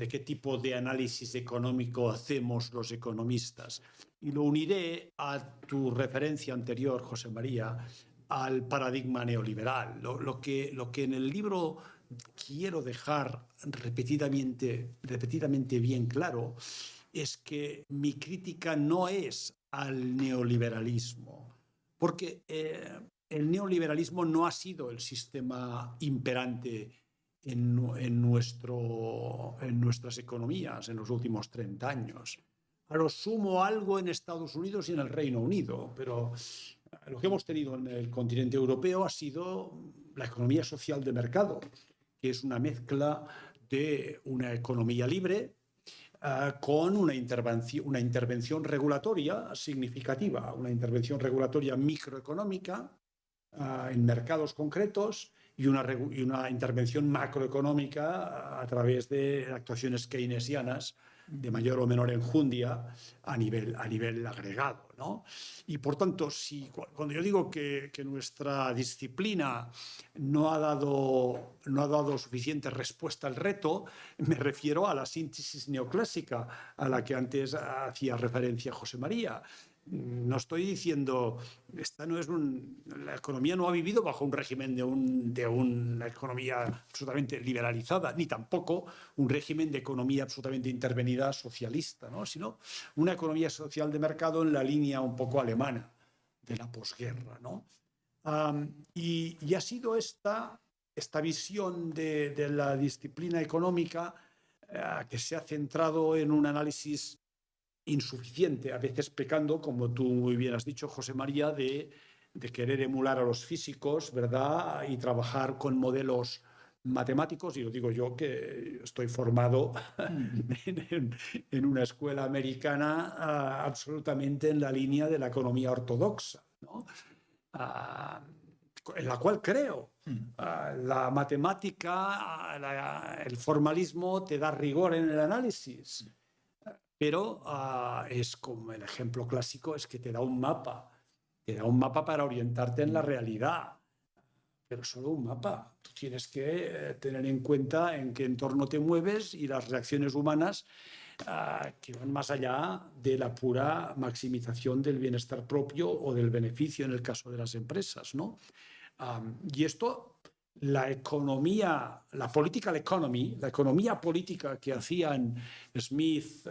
qué tipo de análisis económico hacemos los economistas. Y lo uniré a tu referencia anterior, José María, al paradigma neoliberal. Lo que en el libro quiero dejar repetidamente bien claro es que mi crítica no es al neoliberalismo, porque el neoliberalismo no ha sido el sistema imperante en nuestras economías en los últimos 30 años. A lo sumo algo en Estados Unidos y en el Reino Unido, pero lo que hemos tenido en el continente europeo ha sido la economía social de mercado, que es una mezcla de una economía libre con una intervención regulatoria significativa, una intervención regulatoria microeconómica en mercados concretos y una intervención macroeconómica a través de actuaciones keynesianas de mayor o menor enjundia a nivel agregado, ¿no? Y por tanto, cuando yo digo que nuestra disciplina no ha dado suficiente respuesta al reto, me refiero a la síntesis neoclásica a la que antes hacía referencia José María. No estoy diciendo, la economía no ha vivido bajo un régimen de una economía absolutamente liberalizada, ni tampoco un régimen de economía absolutamente intervenida socialista, ¿no? Sino una economía social de mercado en la línea un poco alemana de la posguerra, ¿no? Y ha sido esta visión de la disciplina económica que se ha centrado en un análisis insuficiente, a veces pecando, como tú muy bien has dicho, José María, de querer emular a los físicos, ¿verdad? Y trabajar con modelos matemáticos, y lo digo yo que estoy formado en una escuela americana absolutamente en la línea de la economía ortodoxa, ¿no? En la cual creo. La matemática, el formalismo te da rigor en el análisis. Pero es como el ejemplo clásico, es que te da un mapa para orientarte en la realidad, pero solo un mapa. Tú tienes que tener en cuenta en qué entorno te mueves y las reacciones humanas que van más allá de la pura maximización del bienestar propio o del beneficio en el caso de las empresas, ¿no? Y esto... La economía, la political economy, la economía política que hacían Smith,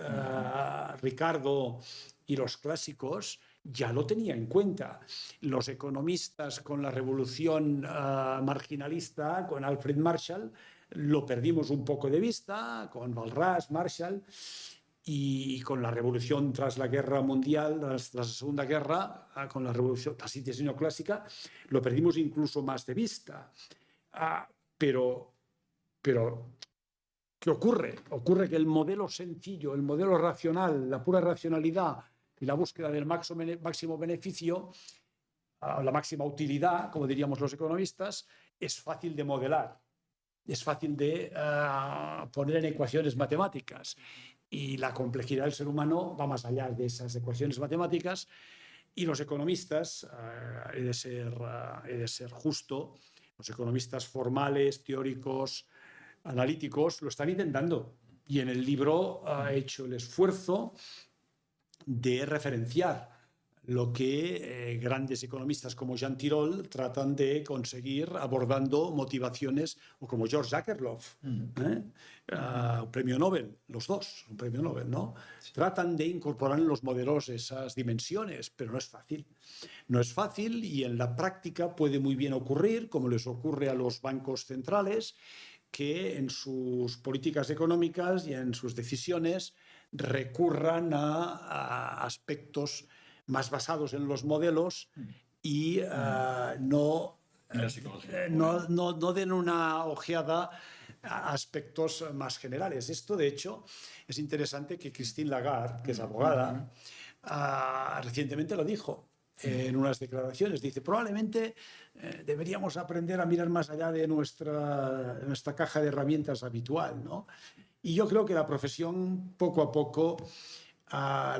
Ricardo y los clásicos, ya lo tenía en cuenta. Los economistas con la revolución marginalista, con Alfred Marshall, lo perdimos un poco de vista, con Walras, Marshall, y con la revolución tras la guerra mundial, tras la Segunda Guerra, con la revolución, la síntesis neoclásica, lo perdimos incluso más de vista. Pero, ¿qué ocurre? Ocurre que el modelo sencillo, el modelo racional, la pura racionalidad y la búsqueda del máximo beneficio, la máxima utilidad, como diríamos los economistas, es fácil de modelar, es fácil de poner en ecuaciones matemáticas. Y la complejidad del ser humano va más allá de esas ecuaciones matemáticas, y los economistas, he de ser justo, los economistas formales, teóricos, analíticos, lo están intentando. Y en el libro ha hecho el esfuerzo de referenciar lo que grandes economistas como Jean Tirole tratan de conseguir abordando motivaciones, o como George Akerlof, premio Nobel, los dos, un premio Nobel, ¿no? Sí. Tratan de incorporar en los modelos esas dimensiones, pero no es fácil. No es fácil, y en la práctica puede muy bien ocurrir, como les ocurre a los bancos centrales, que en sus políticas económicas y en sus decisiones recurran a aspectos más basados en los modelos y no den una ojeada a aspectos más generales. Esto, de hecho, es interesante que Christine Lagarde, que es abogada, recientemente lo dijo en unas declaraciones. Dice, probablemente deberíamos aprender a mirar más allá de nuestra caja de herramientas habitual, ¿no? Y yo creo que la profesión poco a poco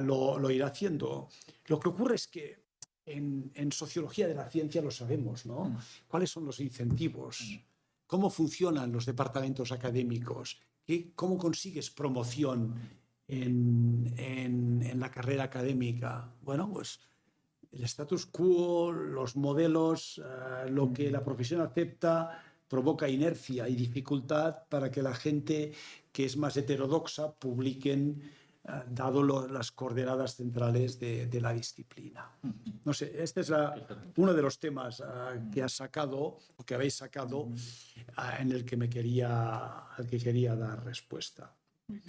lo irá haciendo. Lo que ocurre es que en sociología de la ciencia lo sabemos, ¿no? ¿Cuáles son los incentivos? ¿Cómo funcionan los departamentos académicos? ¿Cómo consigues promoción en la carrera académica? Bueno, pues el status quo, los modelos, lo que la profesión acepta, provoca inercia y dificultad para que la gente que es más heterodoxa publiquen, dado las coordenadas centrales de la disciplina. No sé, este es uno de los temas que has sacado, o que habéis sacado, en el que quería dar respuesta. Muy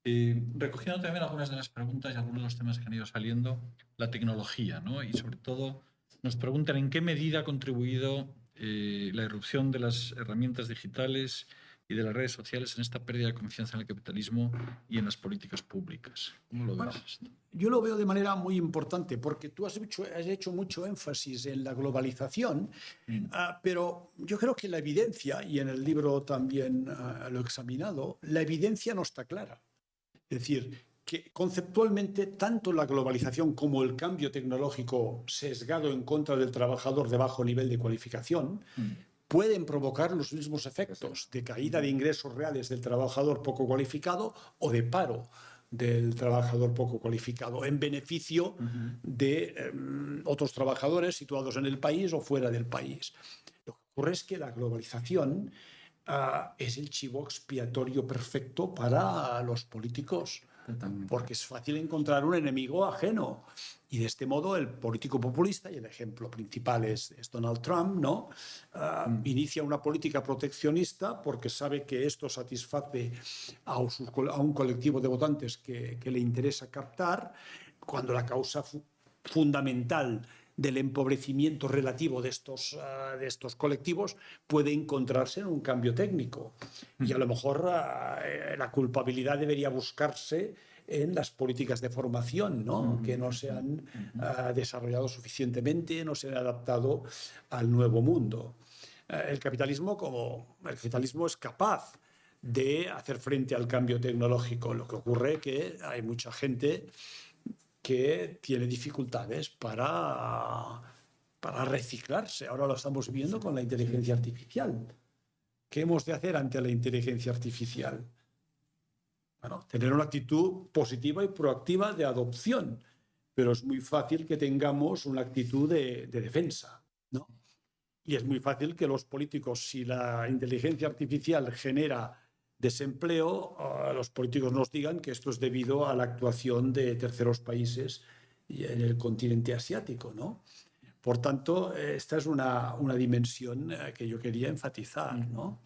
bien. Recogiendo también algunas de las preguntas y algunos de los temas que han ido saliendo, la tecnología, ¿no? Y sobre todo nos preguntan en qué medida ha contribuido la irrupción de las herramientas digitales y de las redes sociales en esta pérdida de confianza en el capitalismo y en las políticas públicas. ¿Cómo lo ves esto? Yo lo veo de manera muy importante, porque tú has hecho mucho énfasis en la globalización, pero yo creo que la evidencia, y en el libro también lo he examinado, la evidencia no está clara. Es Es decir, que conceptualmente tanto la globalización como el cambio tecnológico sesgado en contra del trabajador de bajo nivel de cualificación pueden provocar los mismos efectos de caída de ingresos reales del trabajador poco cualificado o de paro del trabajador poco cualificado en beneficio de otros trabajadores situados en el país o fuera del país. Lo que ocurre es que la globalización es el chivo expiatorio perfecto para los políticos, porque es fácil encontrar un enemigo ajeno. Y de este modo el político populista, y el ejemplo principal es Donald Trump, ¿no? Inicia una política proteccionista porque sabe que esto satisface a un colectivo de votantes que le interesa captar, cuando la causa fundamental del empobrecimiento relativo de estos colectivos puede encontrarse en un cambio técnico. Y a lo mejor la culpabilidad debería buscarse en las políticas de formación, ¿no? Que no se han desarrollado suficientemente, no se han adaptado al nuevo mundo. El capitalismo es capaz de hacer frente al cambio tecnológico. Lo que ocurre es que hay mucha gente que tiene dificultades para reciclarse. Ahora lo estamos viendo con la inteligencia artificial. ¿Qué hemos de hacer ante la inteligencia artificial? Bueno, tener una actitud positiva y proactiva de adopción, pero es muy fácil que tengamos una actitud de defensa, ¿no? Y es muy fácil que los políticos, si la inteligencia artificial genera desempleo, los políticos nos digan que esto es debido a la actuación de terceros países en el continente asiático, ¿no? Por tanto, esta es una dimensión que yo quería enfatizar, ¿no?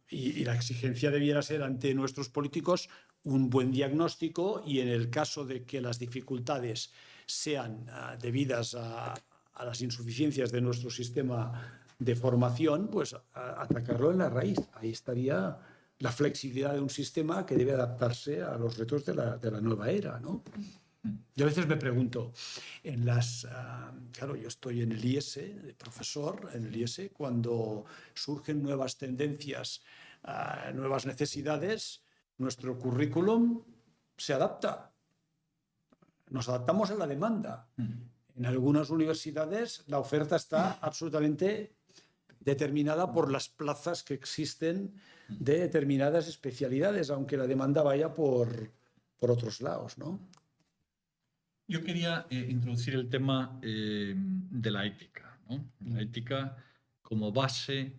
Y la exigencia debiera ser ante nuestros políticos un buen diagnóstico, y en el caso de que las dificultades sean debidas a las insuficiencias de nuestro sistema de formación, pues atacarlo en la raíz. Ahí estaría la flexibilidad de un sistema que debe adaptarse a los retos de la nueva era, ¿no? Yo a veces me pregunto, claro, yo estoy en el IES, de profesor en el IES, cuando surgen nuevas tendencias, nuevas necesidades, nuestro currículum se adapta. Nos adaptamos a la demanda. En algunas universidades la oferta está absolutamente determinada por las plazas que existen de determinadas especialidades, aunque la demanda vaya por otros lados, ¿no? Yo quería introducir el tema de la ética, ¿no? La ética como base.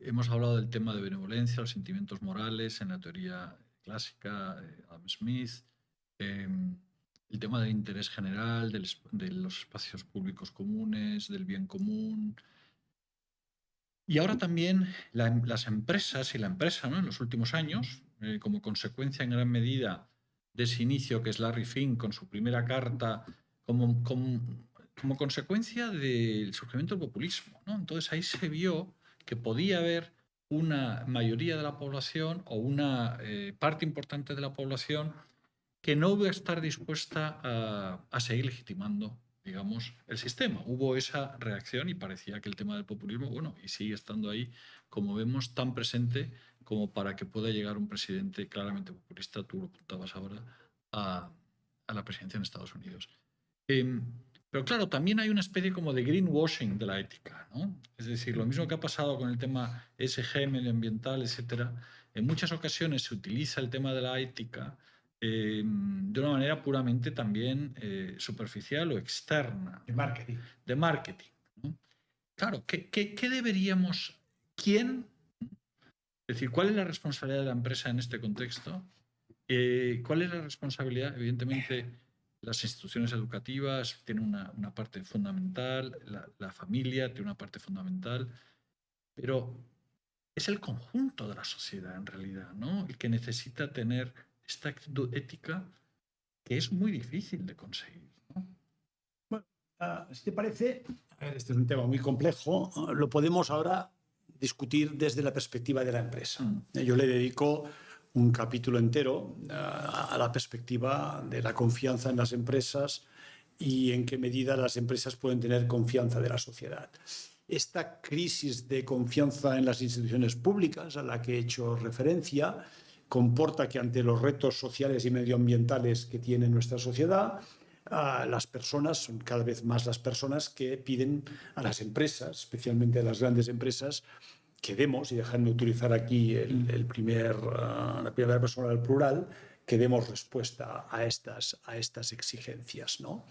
Hemos hablado del tema de benevolencia, los sentimientos morales en la teoría clásica, Adam Smith, el tema del interés general, de los espacios públicos comunes, del bien común. Y ahora también las empresas y la empresa, ¿no? En los últimos años, como consecuencia en gran medida de ese inicio que es Larry Fink con su primera carta, como consecuencia del surgimiento del populismo, ¿no? Entonces ahí se vio que podía haber una mayoría de la población o una parte importante de la población que no iba a estar dispuesta a seguir legitimando, digamos, el sistema. Hubo esa reacción y parecía que el tema del populismo, bueno, y sigue estando ahí, como vemos, tan presente como para que pueda llegar un presidente claramente populista, tú lo apuntabas ahora, a la presidencia en Estados Unidos. Pero claro, también hay una especie como de greenwashing de la ética, ¿no? Es decir, lo mismo que ha pasado con el tema ESG, medioambiental, etcétera. En muchas ocasiones se utiliza el tema de la ética de una manera puramente también superficial o externa. De marketing. De marketing, ¿no? Claro, ¿qué deberíamos? ¿Quién? Es decir, ¿cuál es la responsabilidad de la empresa en este contexto? ¿Cuál es la responsabilidad? Evidentemente, las instituciones educativas tienen una parte fundamental, la familia tiene una parte fundamental, pero es el conjunto de la sociedad en realidad, ¿no? El que necesita tener esta actitud ética que es muy difícil de conseguir, ¿no? Bueno, si te parece, este es un tema muy complejo, lo podemos ahora discutir desde la perspectiva de la empresa. Yo le dedico un capítulo entero a la perspectiva de la confianza en las empresas y en qué medida las empresas pueden tener confianza de la sociedad. Esta crisis de confianza en las instituciones públicas a la que he hecho referencia comporta que ante los retos sociales y medioambientales que tiene nuestra sociedad, las personas, son cada vez más las personas que piden a las empresas, especialmente a las grandes empresas, que demos, y dejadme utilizar aquí la primera persona del plural, que demos respuesta a estas exigencias, ¿no?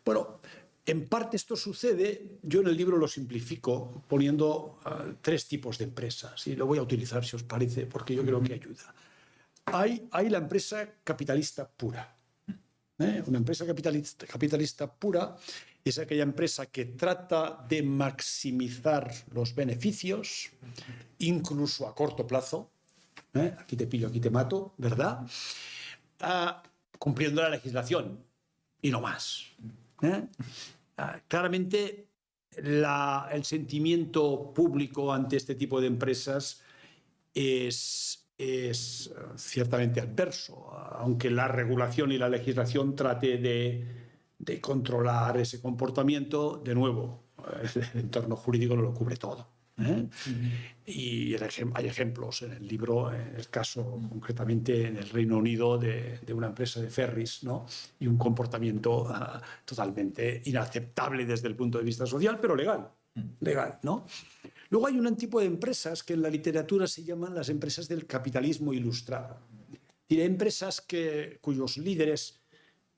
Bueno, en parte esto sucede, yo en el libro lo simplifico poniendo 3 tipos de empresas, y lo voy a utilizar si os parece, porque yo creo que ayuda. Hay la empresa capitalista pura. Una empresa capitalista pura es aquella empresa que trata de maximizar los beneficios, incluso a corto plazo. Aquí te pillo, aquí te mato, ¿verdad? Cumpliendo la legislación y no más. Claramente el sentimiento público ante este tipo de empresas es ciertamente adverso, aunque la regulación y la legislación trate de controlar ese comportamiento. De nuevo, el entorno jurídico no lo cubre todo. Y hay ejemplos en el libro, en el caso concretamente en el Reino Unido de una empresa de ferries, ¿no? Y un comportamiento totalmente inaceptable desde el punto de vista social, pero legal, ¿no? Luego hay un tipo de empresas que en la literatura se llaman las empresas del capitalismo ilustrado. Tiene empresas cuyos líderes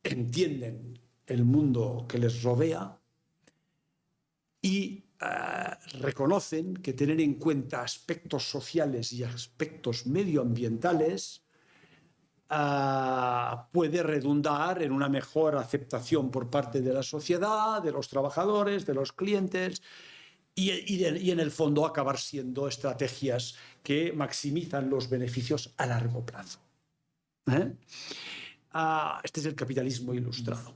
entienden el mundo que les rodea y reconocen que tener en cuenta aspectos sociales y aspectos medioambientales puede redundar en una mejor aceptación por parte de la sociedad, de los trabajadores, de los clientes, y en el fondo acabar siendo estrategias que maximizan los beneficios a largo plazo. Este es el capitalismo ilustrado.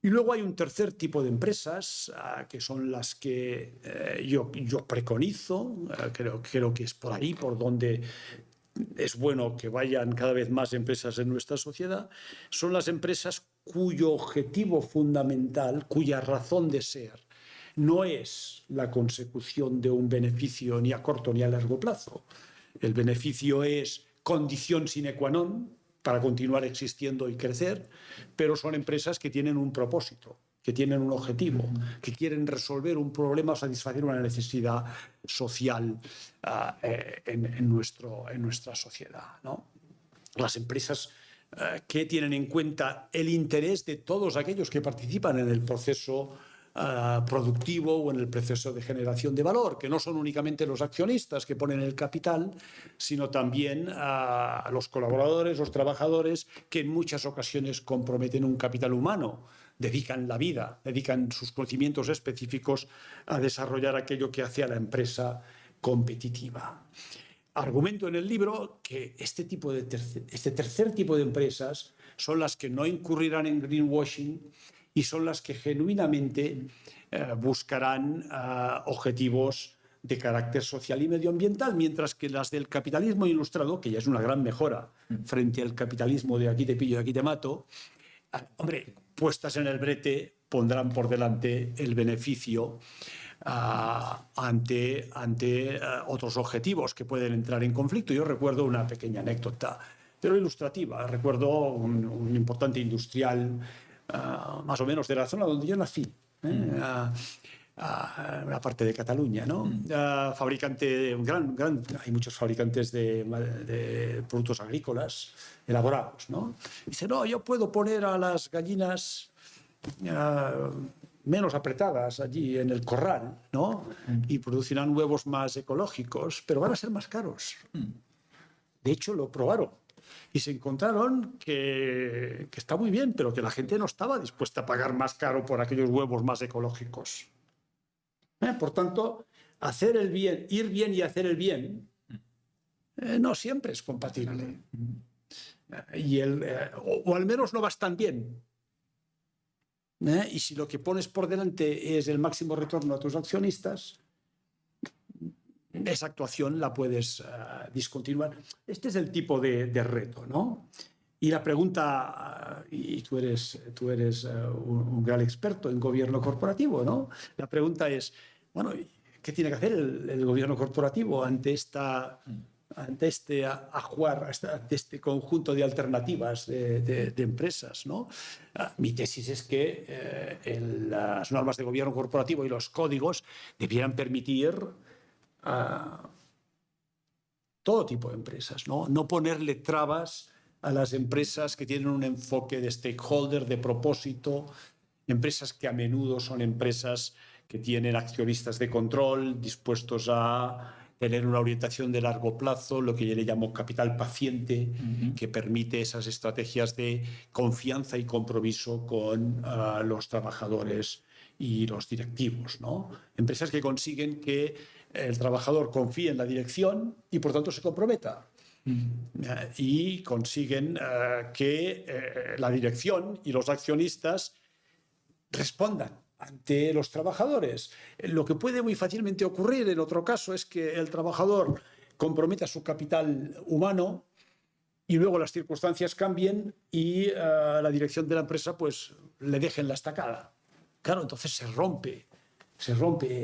Y luego hay un tercer tipo de empresas, que son las que yo preconizo, creo que es por ahí por donde es bueno que vayan cada vez más empresas en nuestra sociedad. Son las empresas cuyo objetivo fundamental, cuya razón de ser, no es la consecución de un beneficio ni a corto ni a largo plazo. El beneficio es condición sine qua non para continuar existiendo y crecer, pero son empresas que tienen un propósito, que tienen un objetivo, que quieren resolver un problema o satisfacer una necesidad social en nuestra sociedad, ¿no? Las empresas que tienen en cuenta el interés de todos aquellos que participan en el proceso productivo o en el proceso de generación de valor, que no son únicamente los accionistas que ponen el capital, sino también los colaboradores, los trabajadores, que en muchas ocasiones comprometen un capital humano, dedican la vida, dedican sus conocimientos específicos a desarrollar aquello que hace a la empresa competitiva. Argumento en el libro que este tercer tipo de empresas son las que no incurrirán en greenwashing y son las que genuinamente buscarán objetivos de carácter social y medioambiental, mientras que las del capitalismo ilustrado, que ya es una gran mejora frente al capitalismo de aquí te pillo y aquí te mato, hombre, puestas en el brete pondrán por delante el beneficio ante otros objetivos que pueden entrar en conflicto. Yo recuerdo una pequeña anécdota, pero ilustrativa. Recuerdo un importante industrial más o menos de la zona donde yo nací, una parte de Cataluña, ¿no? Fabricante, hay muchos fabricantes de productos agrícolas elaborados, ¿no? Dice, no, yo puedo poner a las gallinas menos apretadas allí en el corral, ¿no? Y producirán huevos más ecológicos, pero van a ser más caros. De hecho, lo probaron. Y se encontraron que está muy bien, pero que la gente no estaba dispuesta a pagar más caro por aquellos huevos más ecológicos. Por tanto, hacer el bien, ir bien y hacer el bien, no siempre es compatible. O al menos no vas tan bien. Y si lo que pones por delante es el máximo retorno a tus accionistas, esa actuación la puedes discontinuar. Este es el tipo de reto, ¿no? Y la pregunta, y tú eres un gran experto en gobierno corporativo, ¿no? La pregunta es, bueno, ¿qué tiene que hacer el gobierno corporativo ante esta ante este ajuar, ante este conjunto de alternativas de empresas, ¿no? Mi tesis es que las normas de gobierno corporativo y los códigos debieran permitir todo tipo de empresas, ¿no? No ponerle trabas a las empresas que tienen un enfoque de stakeholder, de propósito, empresas que a menudo son empresas que tienen accionistas de control, dispuestos a tener una orientación de largo plazo, lo que yo le llamo capital paciente, que permite esas estrategias de confianza y compromiso con los trabajadores y los directivos, ¿no? Empresas que consiguen que el trabajador confíe en la dirección y por tanto se comprometa. Y consiguen que la dirección y los accionistas respondan ante los trabajadores. Lo que puede muy fácilmente ocurrir en otro caso es que el trabajador comprometa su capital humano y luego las circunstancias cambien y la dirección de la empresa pues le dejen la estacada. Claro, entonces se rompe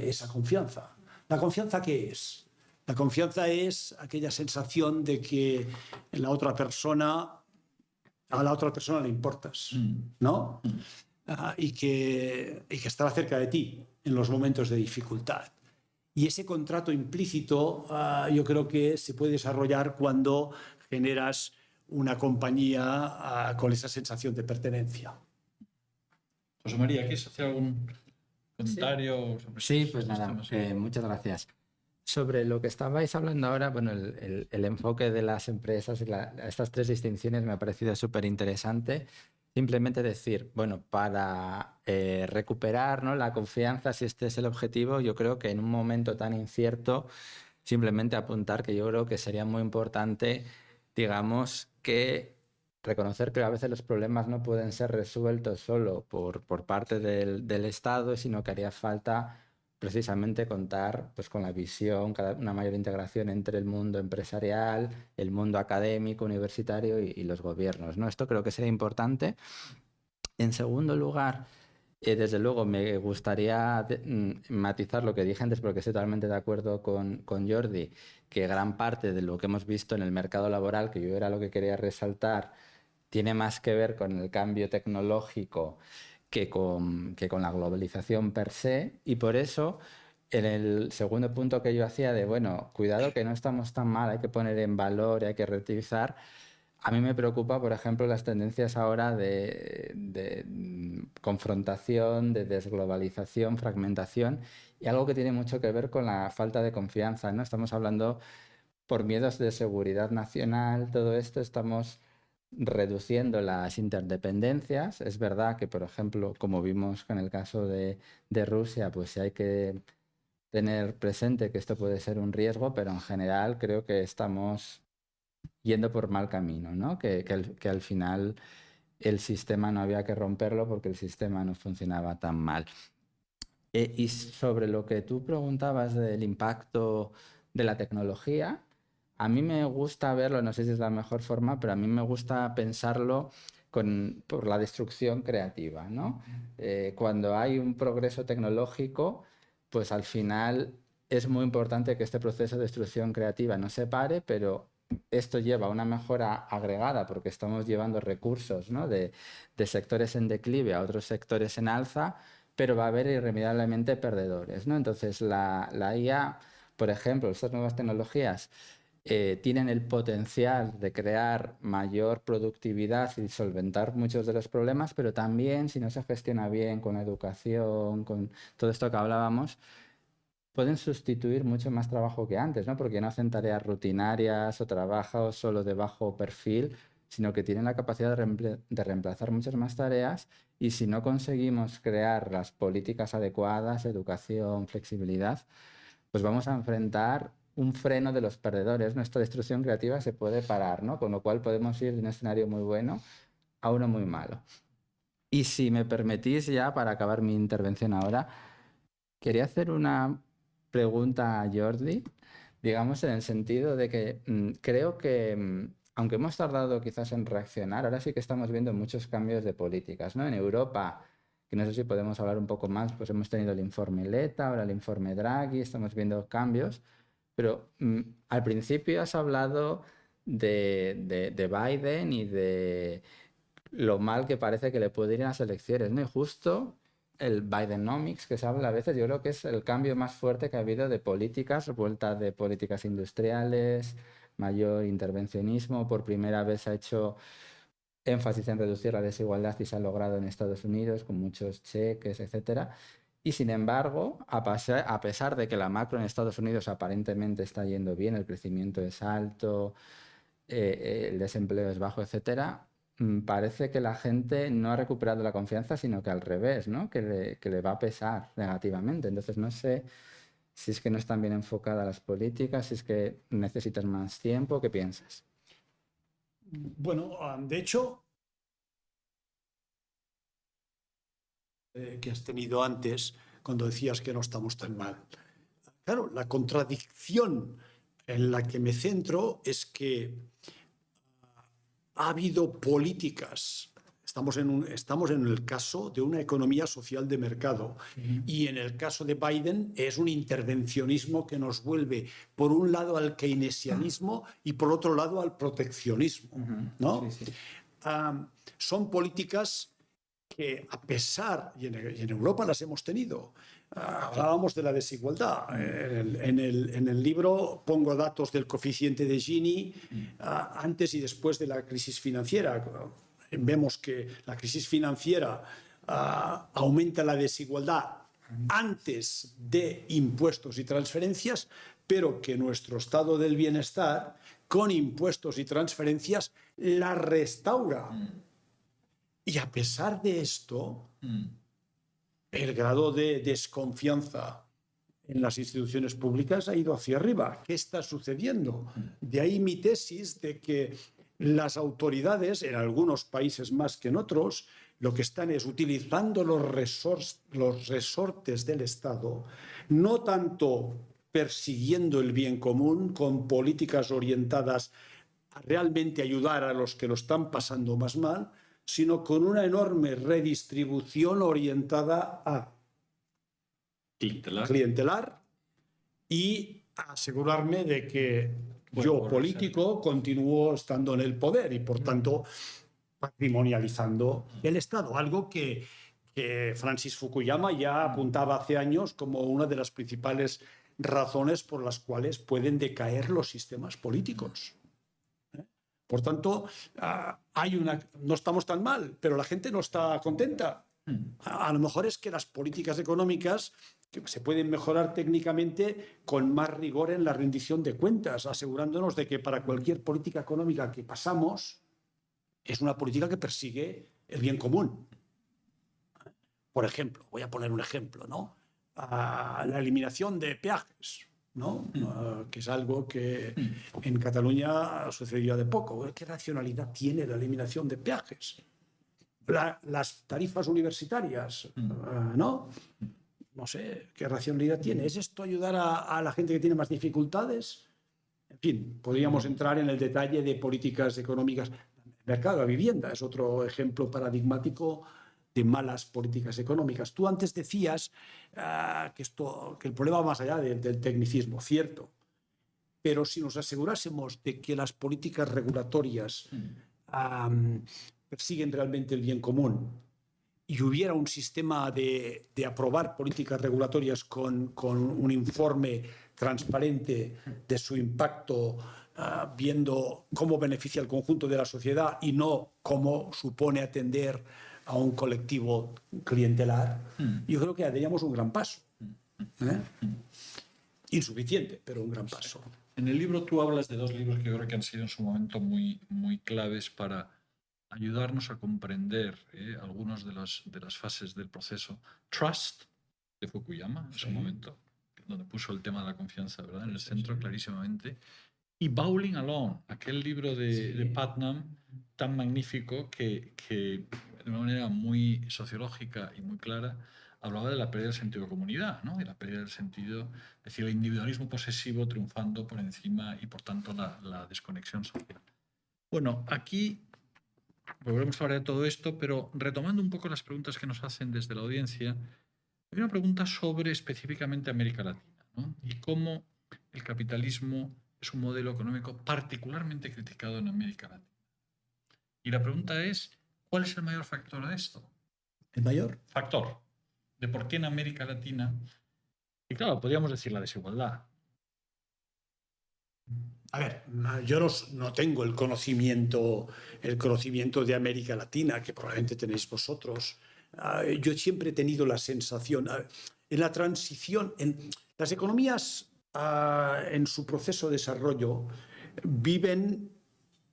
esa confianza. ¿La confianza qué es? La confianza es aquella sensación de que a la otra persona le importas, ¿no? Y que estará cerca de ti en los momentos de dificultad. Y ese contrato implícito yo creo que se puede desarrollar cuando generas una compañía con esa sensación de pertenencia. José María, ¿quieres hacer algún comentario sobre Sí, estos pues nada, temas? muchas gracias. Sobre lo que estabais hablando ahora, bueno, el enfoque de las empresas y estas tres distinciones me ha parecido súper interesante. Simplemente decir, bueno, para recuperar, ¿no?, la confianza, si este es el objetivo, yo creo que en un momento tan incierto, simplemente apuntar que yo creo que sería muy importante, digamos, que reconocer que a veces los problemas no pueden ser resueltos solo por parte del Estado, sino que haría falta precisamente contar pues, con la visión, una mayor integración entre el mundo empresarial, el mundo académico, universitario y los gobiernos, ¿no? Esto creo que sería importante. En segundo lugar, desde luego me gustaría matizar lo que dije antes, porque estoy totalmente de acuerdo con Jordi, que gran parte de lo que hemos visto en el mercado laboral, que yo era lo que quería resaltar, tiene más que ver con el cambio tecnológico que con la globalización per se, y por eso en el segundo punto que yo hacía de, bueno, cuidado que no estamos tan mal, hay que poner en valor y hay que relativizar, a mí me preocupa, por ejemplo, las tendencias ahora de confrontación, de desglobalización, fragmentación, y algo que tiene mucho que ver con la falta de confianza, ¿no? Estamos hablando por miedos de seguridad nacional, todo esto, estamos reduciendo las interdependencias. Es verdad que, por ejemplo, como vimos con el caso de Rusia, pues sí hay que tener presente que esto puede ser un riesgo, pero en general creo que estamos yendo por mal camino, ¿no? Que al final el sistema no había que romperlo porque el sistema no funcionaba tan mal. Y sobre lo que tú preguntabas del impacto de la tecnología, a mí me gusta verlo, no sé si es la mejor forma, pero a mí me gusta pensarlo por la destrucción creativa, ¿no? Cuando hay un progreso tecnológico, pues al final es muy importante que este proceso de destrucción creativa no se pare, pero esto lleva a una mejora agregada porque estamos llevando recursos, ¿no?, de sectores en declive a otros sectores en alza, pero va a haber irremediablemente perdedores, ¿no? Entonces la IA, por ejemplo, estas nuevas tecnologías tienen el potencial de crear mayor productividad y solventar muchos de los problemas, pero también si no se gestiona bien con educación, con todo esto que hablábamos, pueden sustituir mucho más trabajo que antes, ¿no? Porque no hacen tareas rutinarias o trabajos solo de bajo perfil, sino que tienen la capacidad de reemplazar muchas más tareas, y si no conseguimos crear las políticas adecuadas, educación, flexibilidad, pues vamos a enfrentar un freno de los perdedores. Nuestra destrucción creativa se puede parar, ¿no? Con lo cual podemos ir de un escenario muy bueno a uno muy malo. Y si me permitís ya, para acabar mi intervención ahora, quería hacer una pregunta a Jordi, digamos en el sentido de que creo que, aunque hemos tardado quizás en reaccionar, ahora sí que estamos viendo muchos cambios de políticas, ¿no? En Europa, que no sé si podemos hablar un poco más, pues hemos tenido el informe Letta, ahora el informe Draghi, estamos viendo cambios, Pero al principio has hablado de Biden y de lo mal que parece que le puede ir en las elecciones, ¿no? Y justo el Bidenomics que se habla a veces, yo creo que es el cambio más fuerte que ha habido de políticas, vuelta de políticas industriales, mayor intervencionismo. Por primera vez se ha hecho énfasis en reducir la desigualdad y se ha logrado en Estados Unidos con muchos cheques, etcétera. Y sin embargo, a pesar de que la macro en Estados Unidos aparentemente está yendo bien, el crecimiento es alto, el desempleo es bajo, etcétera, parece que la gente no ha recuperado la confianza, sino que al revés, ¿no? Que le va a pesar negativamente. Entonces, no sé si es que no están bien enfocadas las políticas, si es que necesitas más tiempo, ¿qué piensas? Bueno, de hecho, que has tenido antes cuando decías que no estamos tan mal. Claro, la contradicción en la que me centro es que ha habido políticas. Estamos en el caso de una economía social de mercado y en el caso de Biden es un intervencionismo que nos vuelve por un lado al keynesianismo y por otro lado al proteccionismo, ¿no? Sí, sí. Son políticas que a pesar, y en Europa las hemos tenido, hablábamos de la desigualdad. En el libro pongo datos del coeficiente de Gini antes y después de la crisis financiera. Vemos que la crisis financiera aumenta la desigualdad antes de impuestos y transferencias, pero que nuestro estado del bienestar, con impuestos y transferencias, la restaura. Y a pesar de esto, el grado de desconfianza en las instituciones públicas ha ido hacia arriba. ¿Qué está sucediendo? De ahí mi tesis de que las autoridades, en algunos países más que en otros, lo que están es utilizando los resortes del Estado, no tanto persiguiendo el bien común con políticas orientadas a realmente ayudar a los que lo están pasando más mal, sino con una enorme redistribución orientada a clientelar y a asegurarme de que yo, político, continúo estando en el poder y, por tanto, patrimonializando el Estado. Algo que Francis Fukuyama ya apuntaba hace años como una de las principales razones por las cuales pueden decaer los sistemas políticos. Por tanto, no estamos tan mal, pero la gente no está contenta. A lo mejor es que las políticas económicas que se pueden mejorar técnicamente con más rigor en la rendición de cuentas, asegurándonos de que para cualquier política económica que pasamos es una política que persigue el bien común. Por ejemplo, voy a poner un ejemplo, ¿no? La eliminación de peajes, ¿no? Que es algo que en Cataluña sucedió de poco. ¿Qué racionalidad tiene la eliminación de peajes? Las tarifas universitarias, ¿no? No sé qué racionalidad tiene. ¿Es esto ayudar a la gente que tiene más dificultades? En fin, podríamos entrar en el detalle de políticas económicas. El mercado de la vivienda es otro ejemplo paradigmático de malas políticas económicas. Tú antes decías que el problema va más allá del tecnicismo, cierto. Pero si nos asegurásemos de que las políticas regulatorias persiguen realmente el bien común y hubiera un sistema de aprobar políticas regulatorias con un informe transparente de su impacto, viendo cómo beneficia al conjunto de la sociedad y no cómo supone atender a un colectivo clientelar, yo creo que daríamos un gran paso. Insuficiente, pero un gran paso. En el libro tú hablas de dos libros que yo creo que han sido en su momento muy, muy claves para ayudarnos a comprender algunas de las fases del proceso. Trust, de Fukuyama, en su momento, donde puso el tema de la confianza, ¿verdad?, en el centro clarísimamente. Y Bowling Alone, aquel libro de Putnam tan magnífico que de una manera muy sociológica y muy clara hablaba de la pérdida del sentido de comunidad, ¿no? De la pérdida del sentido, es decir, el individualismo posesivo triunfando por encima y por tanto la desconexión social. Bueno, aquí volveremos a hablar de todo esto, pero retomando un poco las preguntas que nos hacen desde la audiencia, hay una pregunta sobre específicamente América Latina, ¿no? Y cómo el capitalismo es un modelo económico particularmente criticado en América Latina. Y la pregunta es, ¿cuál es el mayor factor de esto? ¿El mayor? Factor de por qué en América Latina, y claro, podríamos decir la desigualdad. A ver, yo no tengo el conocimiento de América Latina, que probablemente tenéis vosotros. Yo siempre he tenido la sensación, en la transición, en las economías en su proceso de desarrollo viven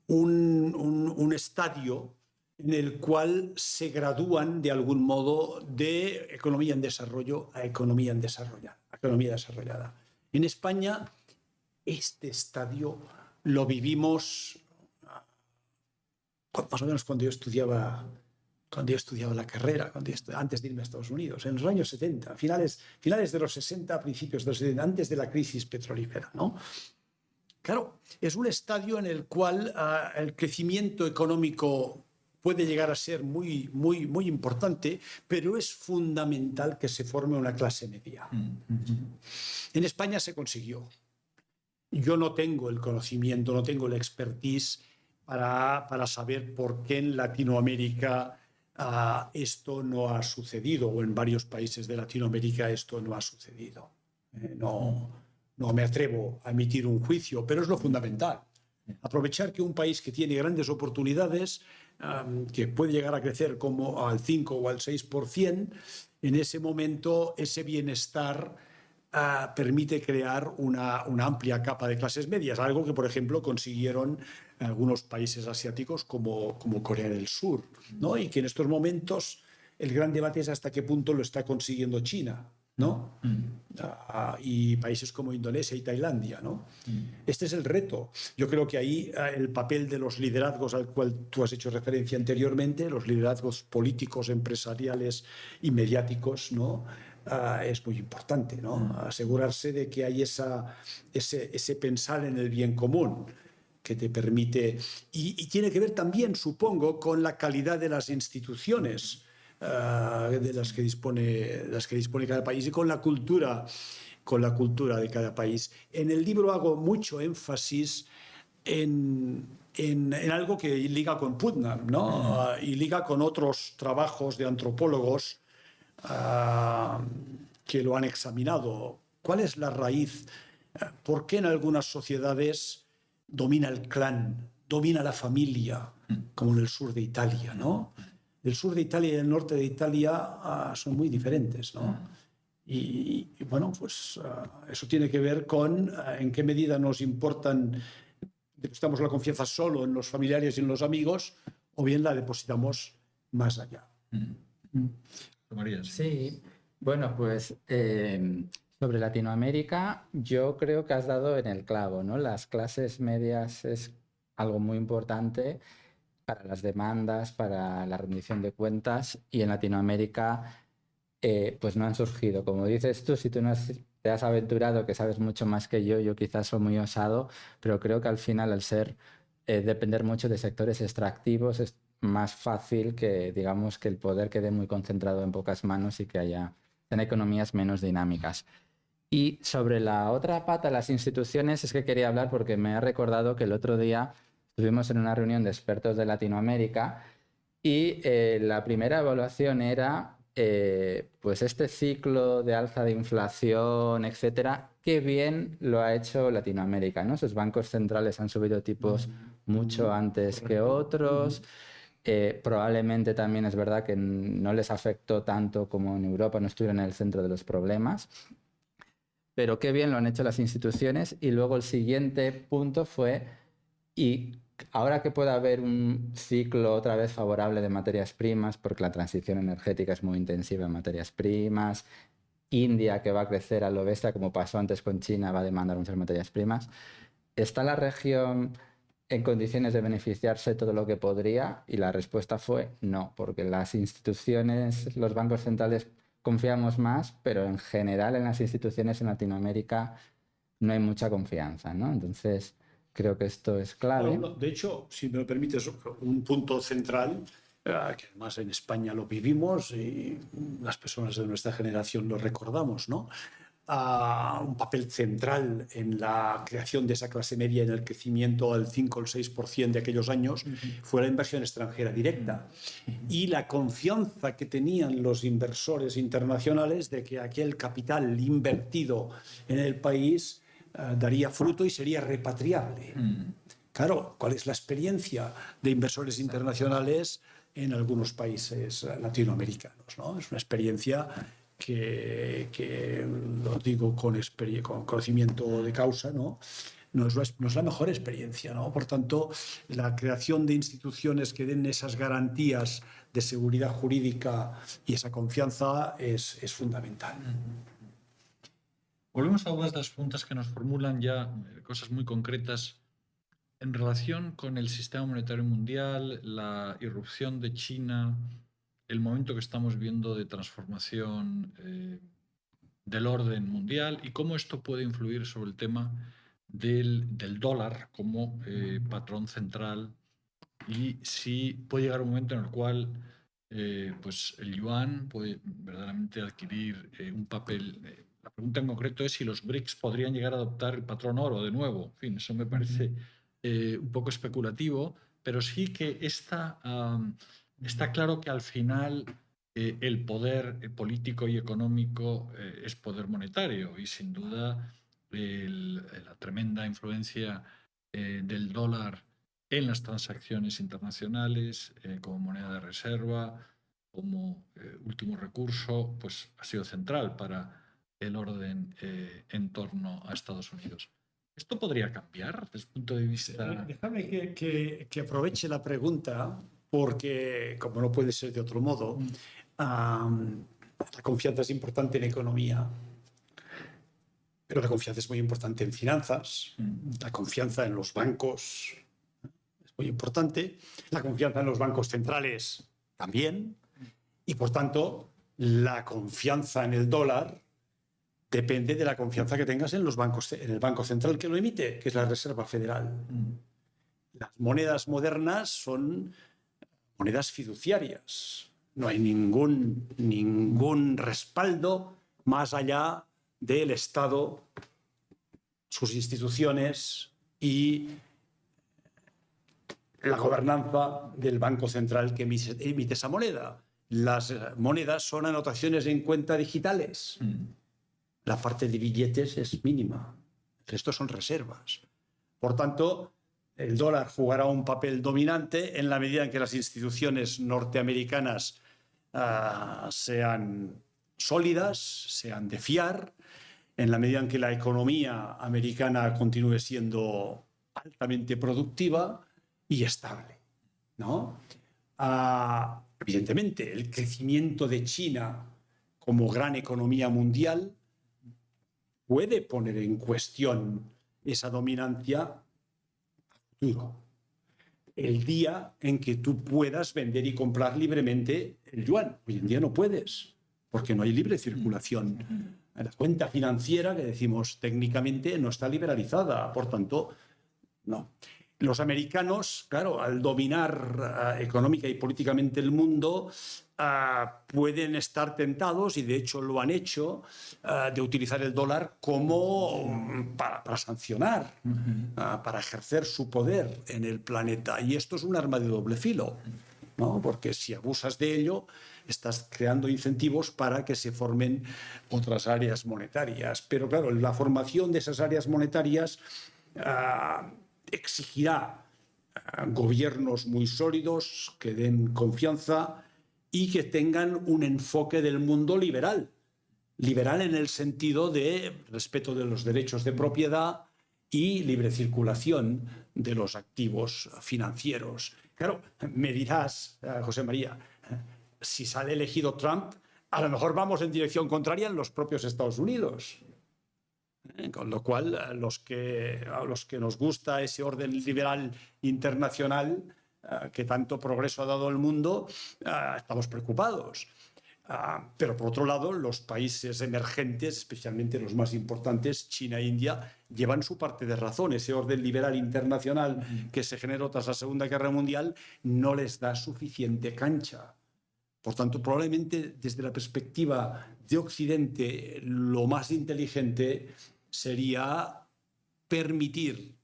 un estadio en el cual se gradúan de algún modo de economía en desarrollo a economía desarrollada. En España este estadio lo vivimos más o menos cuando yo estudiaba la carrera, antes de irme a Estados Unidos, en los años 70, finales de los 60, principios de los 70, antes de la crisis petrolífera, ¿no? Claro, es un estadio en el cual el crecimiento económico puede llegar a ser muy, muy, muy importante, pero es fundamental que se forme una clase media. En España se consiguió. Yo no tengo el conocimiento, no tengo la expertise para saber por qué en Latinoamérica esto no ha sucedido, o en varios países de Latinoamérica esto no ha sucedido. No me atrevo a emitir un juicio, pero es lo fundamental. Aprovechar que un país que tiene grandes oportunidades, que puede llegar a crecer como al 5 o al 6%, en ese momento ese bienestar permite crear una amplia capa de clases medias, algo que, por ejemplo, consiguieron algunos países asiáticos como Corea del Sur, ¿no? Y que en estos momentos el gran debate es hasta qué punto lo está consiguiendo China, ¿no? Y países como Indonesia y Tailandia, ¿no? Este es el reto. Yo creo que ahí el papel de los liderazgos al cual tú has hecho referencia anteriormente, los liderazgos políticos, empresariales y mediáticos, ¿no? Es muy importante, ¿no? Asegurarse de que hay ese pensar en el bien común que te permite... Y tiene que ver también, supongo, con la calidad de las instituciones de las que dispone cada país y con la cultura de cada país. En el libro hago mucho énfasis en algo que liga con Putnam, ¿no? Y liga con otros trabajos de antropólogos que lo han examinado. ¿Cuál es la raíz? ¿Por qué en algunas sociedades domina el clan, domina la familia, como en el sur de Italia, ¿no? El sur de Italia y el norte de Italia son muy diferentes, ¿no? Y bueno, pues eso tiene que ver con en qué medida nos depositamos la confianza solo en los familiares y en los amigos, o bien la depositamos más allá. María. Sí, bueno, pues sobre Latinoamérica yo creo que has dado en el clavo, ¿no? Las clases medias es algo muy importante para las demandas, para la rendición de cuentas, y en Latinoamérica pues no han surgido. Como dices tú, si tú no te has aventurado, que sabes mucho más que yo quizás soy muy osado, pero creo que al final al ser depender mucho de sectores extractivos es más fácil que, digamos, que el poder quede muy concentrado en pocas manos y que haya economías menos dinámicas. Y sobre la otra pata, las instituciones, es que quería hablar porque me ha recordado que el otro día estuvimos en una reunión de expertos de Latinoamérica y la primera evaluación era pues este ciclo de alza de inflación, etcétera, qué bien lo ha hecho Latinoamérica, ¿no? Sus bancos centrales han subido tipos mucho antes que otros. Probablemente también es verdad que no les afectó tanto como en Europa, no estuvieron en el centro de los problemas. Pero qué bien lo han hecho las instituciones. Y luego el siguiente punto fue, y ahora que pueda haber un ciclo otra vez favorable de materias primas, porque la transición energética es muy intensiva en materias primas, India, que va a crecer a lo bestia, como pasó antes con China, va a demandar muchas materias primas, ¿está la región en condiciones de beneficiarse todo lo que podría? Y la respuesta fue no, porque las instituciones, los bancos centrales confiamos más, pero en general en las instituciones en Latinoamérica no hay mucha confianza, ¿no? Entonces, creo que esto es clave. Bueno, de hecho, si me lo permites, un punto central, que además en España lo vivimos y las personas de nuestra generación lo recordamos, ¿no? un papel central en la creación de esa clase media, en el crecimiento al 5 o el 6% de aquellos años, fue la inversión extranjera directa. Y la confianza que tenían los inversores internacionales de que aquel capital invertido en el país daría fruto y sería repatriable. Claro, ¿cuál es la experiencia de inversores internacionales en algunos países latinoamericanos, ¿no? Es una experiencia que lo digo con conocimiento de causa, ¿no? No es la mejor experiencia, ¿no? Por tanto, la creación de instituciones que den esas garantías de seguridad jurídica y esa confianza es fundamental. Volvemos a algunas de las preguntas que nos formulan ya, cosas muy concretas. En relación con el sistema monetario mundial, la irrupción de China, el momento que estamos viendo de transformación del orden mundial y cómo esto puede influir sobre el tema del dólar como patrón central y si puede llegar un momento en el cual pues el yuan puede verdaderamente adquirir un papel. La pregunta en concreto es si los BRICS podrían llegar a adoptar el patrón oro de nuevo. En fin, eso me parece un poco especulativo, pero sí que está claro que al final el poder político y económico es poder monetario y sin duda la tremenda influencia del dólar en las transacciones internacionales como moneda de reserva, como último recurso, pues ha sido central para el orden en torno a Estados Unidos. ¿Esto podría cambiar desde el punto de vista...? Déjame que aproveche la pregunta porque, como no puede ser de otro modo, la confianza es importante en economía, pero la confianza es muy importante en finanzas, la confianza en los bancos es muy importante, la confianza en los bancos centrales también, y por tanto la confianza en el dólar depende de la confianza que tengas en los bancos, en el banco central que lo emite, que es la Reserva Federal. Las monedas modernas son monedas fiduciarias. No hay ningún respaldo más allá del Estado, sus instituciones y la gobernanza del Banco Central que emite esa moneda. Las monedas son anotaciones en cuenta digitales. La parte de billetes es mínima. El resto son reservas. Por tanto, el dólar jugará un papel dominante en la medida en que las instituciones norteamericanas sean sólidas, sean de fiar, en la medida en que la economía americana continúe siendo altamente productiva y estable, ¿no? Evidentemente, el crecimiento de China como gran economía mundial puede poner en cuestión esa dominancia a futuro. El día en que tú puedas vender y comprar libremente el yuan. Hoy en día no puedes, porque no hay libre circulación. La cuenta financiera, que decimos técnicamente, no está liberalizada. Por tanto, no. Los americanos, claro, al dominar económica y políticamente el mundo, pueden estar tentados, y de hecho lo han hecho, de utilizar el dólar como para sancionar, para ejercer su poder en el planeta. Y esto es un arma de doble filo, ¿no? Porque si abusas de ello, estás creando incentivos para que se formen otras áreas monetarias. Pero claro, la formación de esas áreas monetarias exigirá gobiernos muy sólidos que den confianza y que tengan un enfoque del mundo liberal. Liberal en el sentido de respeto de los derechos de propiedad y libre circulación de los activos financieros. Claro, me dirás, José María, si sale elegido Trump, a lo mejor vamos en dirección contraria en los propios Estados Unidos. Con lo cual, a los que nos gusta ese orden liberal internacional que tanto progreso ha dado al mundo, estamos preocupados. Pero por otro lado, los países emergentes, especialmente los más importantes, China e India, llevan su parte de razón. Ese orden liberal internacional que se generó tras la Segunda Guerra Mundial no les da suficiente cancha. Por tanto, probablemente desde la perspectiva de Occidente, lo más inteligente sería permitir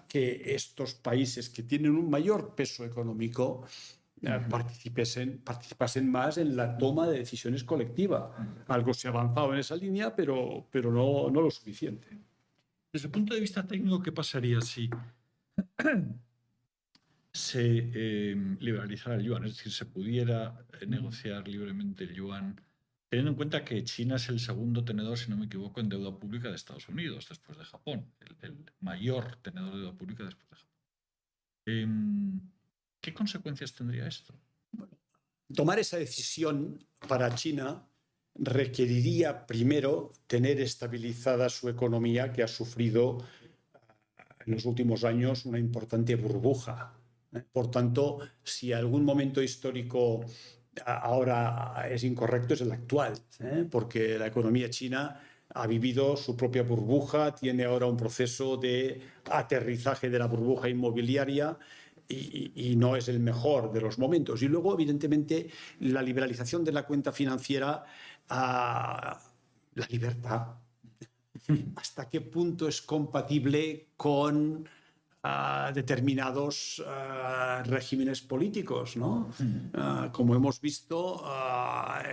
que estos países que tienen un mayor peso económico participasen más en la toma de decisiones colectiva. Algo se ha avanzado en esa línea, pero no lo suficiente. Desde el punto de vista técnico, ¿qué pasaría si se liberalizara el yuan? Es decir, se pudiera negociar libremente el yuan, teniendo en cuenta que China es el segundo tenedor, si no me equivoco, en deuda pública de Estados Unidos, después de Japón, el mayor tenedor de deuda pública después de Japón. ¿Qué consecuencias tendría esto? Tomar esa decisión para China requeriría primero tener estabilizada su economía, que ha sufrido en los últimos años una importante burbuja. Por tanto, si algún momento histórico ahora es incorrecto, es el actual, porque la economía china ha vivido su propia burbuja, tiene ahora un proceso de aterrizaje de la burbuja inmobiliaria y no es el mejor de los momentos. Y luego, evidentemente, la liberalización de la cuenta financiera, la libertad, hasta qué punto es compatible con determinados regímenes políticos, ¿no? Como hemos visto,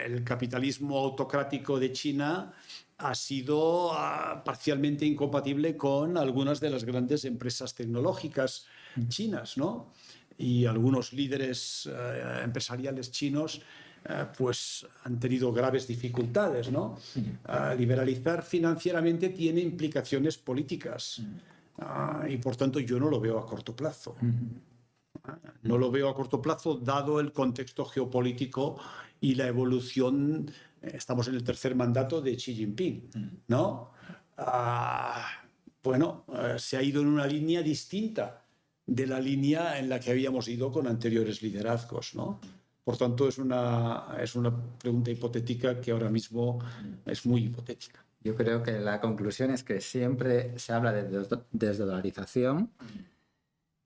el capitalismo autocrático de China ha sido parcialmente incompatible con algunas de las grandes empresas tecnológicas chinas, ¿no? Y algunos líderes empresariales chinos pues han tenido graves dificultades, ¿no? Liberalizar financieramente tiene implicaciones políticas y por tanto yo no lo veo a corto plazo. No lo veo a corto plazo dado el contexto geopolítico y la evolución. Estamos en el tercer mandato de Xi Jinping, ¿no? Se ha ido en una línea distinta de la línea en la que habíamos ido con anteriores liderazgos, ¿no? Por tanto, es una pregunta hipotética que ahora mismo es muy hipotética. Yo creo que la conclusión es que siempre se habla de desdolarización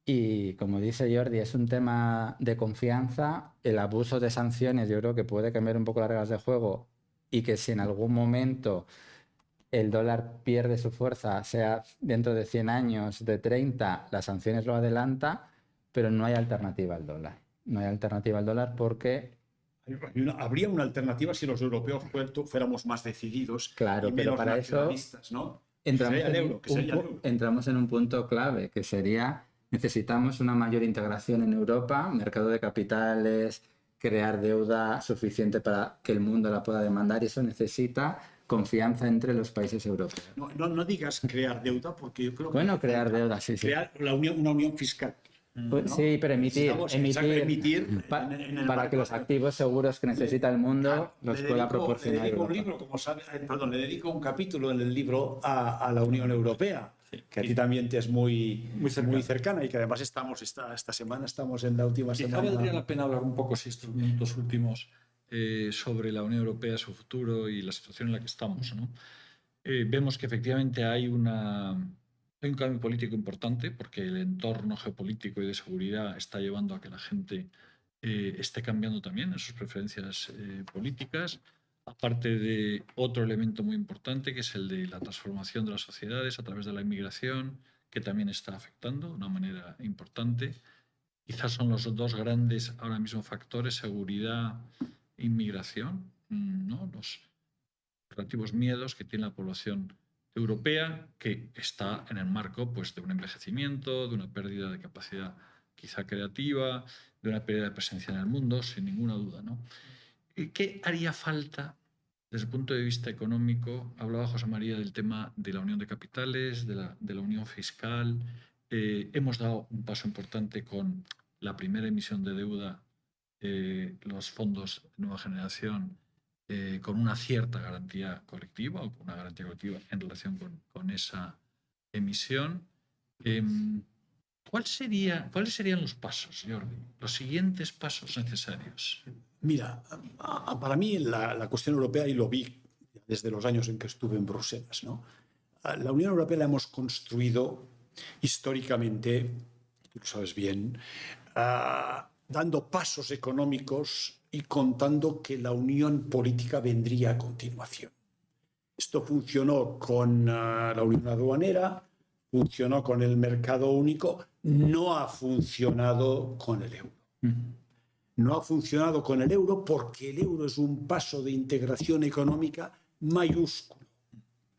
y, como dice Jordi, es un tema de confianza. El abuso de sanciones yo creo que puede cambiar un poco las reglas de juego y que si en algún momento el dólar pierde su fuerza, sea dentro de 100 años, de 30, las sanciones lo adelanta, pero no hay alternativa al dólar. No hay alternativa al dólar porque... Habría una alternativa si los europeos fuéramos más decididos. Claro, y pero menos para eso ¿no? entramos en un punto clave, que sería: necesitamos una mayor integración en Europa, mercado de capitales, crear deuda suficiente para que el mundo la pueda demandar, y eso necesita confianza entre los países europeos. No digas crear deuda, porque yo creo que... crear deuda, sí. Crear una unión fiscal. Pues, ¿no? Sí, pero emitir para que los activos seguros que necesita el mundo los pueda proporcionar. Le dedico un capítulo en el libro a la Unión Europea, que a ti también te es muy cercana y que además esta semana estamos en la última semana. Quizá valdría la pena hablar un poco, si estos minutos últimos, sobre la Unión Europea, su futuro y la situación en la que estamos, ¿no? Vemos que efectivamente hay un cambio político importante, porque el entorno geopolítico y de seguridad está llevando a que la gente esté cambiando también en sus preferencias políticas, aparte de otro elemento muy importante, que es el de la transformación de las sociedades a través de la inmigración, que también está afectando de una manera importante. Quizás son los dos grandes ahora mismo factores: seguridad e inmigración, ¿no? Los relativos miedos que tiene la población europea, que está en el marco, pues, de un envejecimiento, de una pérdida de capacidad quizá creativa, de una pérdida de presencia en el mundo, sin ninguna duda, ¿no? ¿Qué haría falta desde el punto de vista económico? Hablaba José María del tema de la unión de capitales, de la unión fiscal. Hemos dado un paso importante con la primera emisión de deuda, los fondos de nueva generación, con una cierta garantía colectiva, o con una garantía colectiva en relación con esa emisión. ¿Cuáles serían los pasos, Jordi? Los siguientes pasos necesarios. Mira, para mí la cuestión europea, y lo vi desde los años en que estuve en Bruselas, ¿no? La Unión Europea la hemos construido históricamente, tú lo sabes bien, dando pasos económicos y contando que la unión política vendría a continuación. Esto funcionó con la unión aduanera, funcionó con el mercado único, no ha funcionado con el euro. No ha funcionado con el euro porque el euro es un paso de integración económica mayúsculo.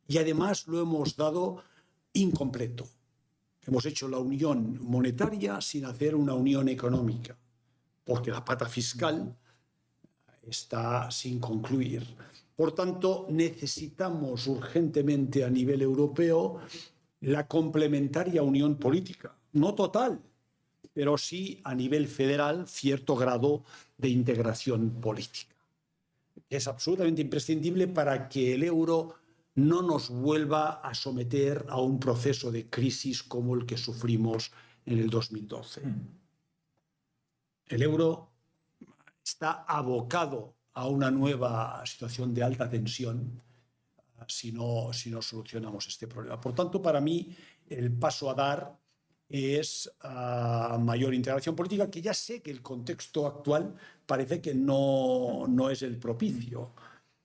Y además lo hemos dado incompleto. Hemos hecho la unión monetaria sin hacer una unión económica, porque la pata fiscal está sin concluir. Por tanto, necesitamos urgentemente a nivel europeo la complementaria unión política, no total, pero sí a nivel federal cierto grado de integración política. Es absolutamente imprescindible para que el euro no nos vuelva a someter a un proceso de crisis como el que sufrimos en el 2012. El euro está abocado a una nueva situación de alta tensión si no solucionamos este problema. Por tanto, para mí, el paso a dar es mayor integración política, que ya sé que el contexto actual parece que no es el propicio.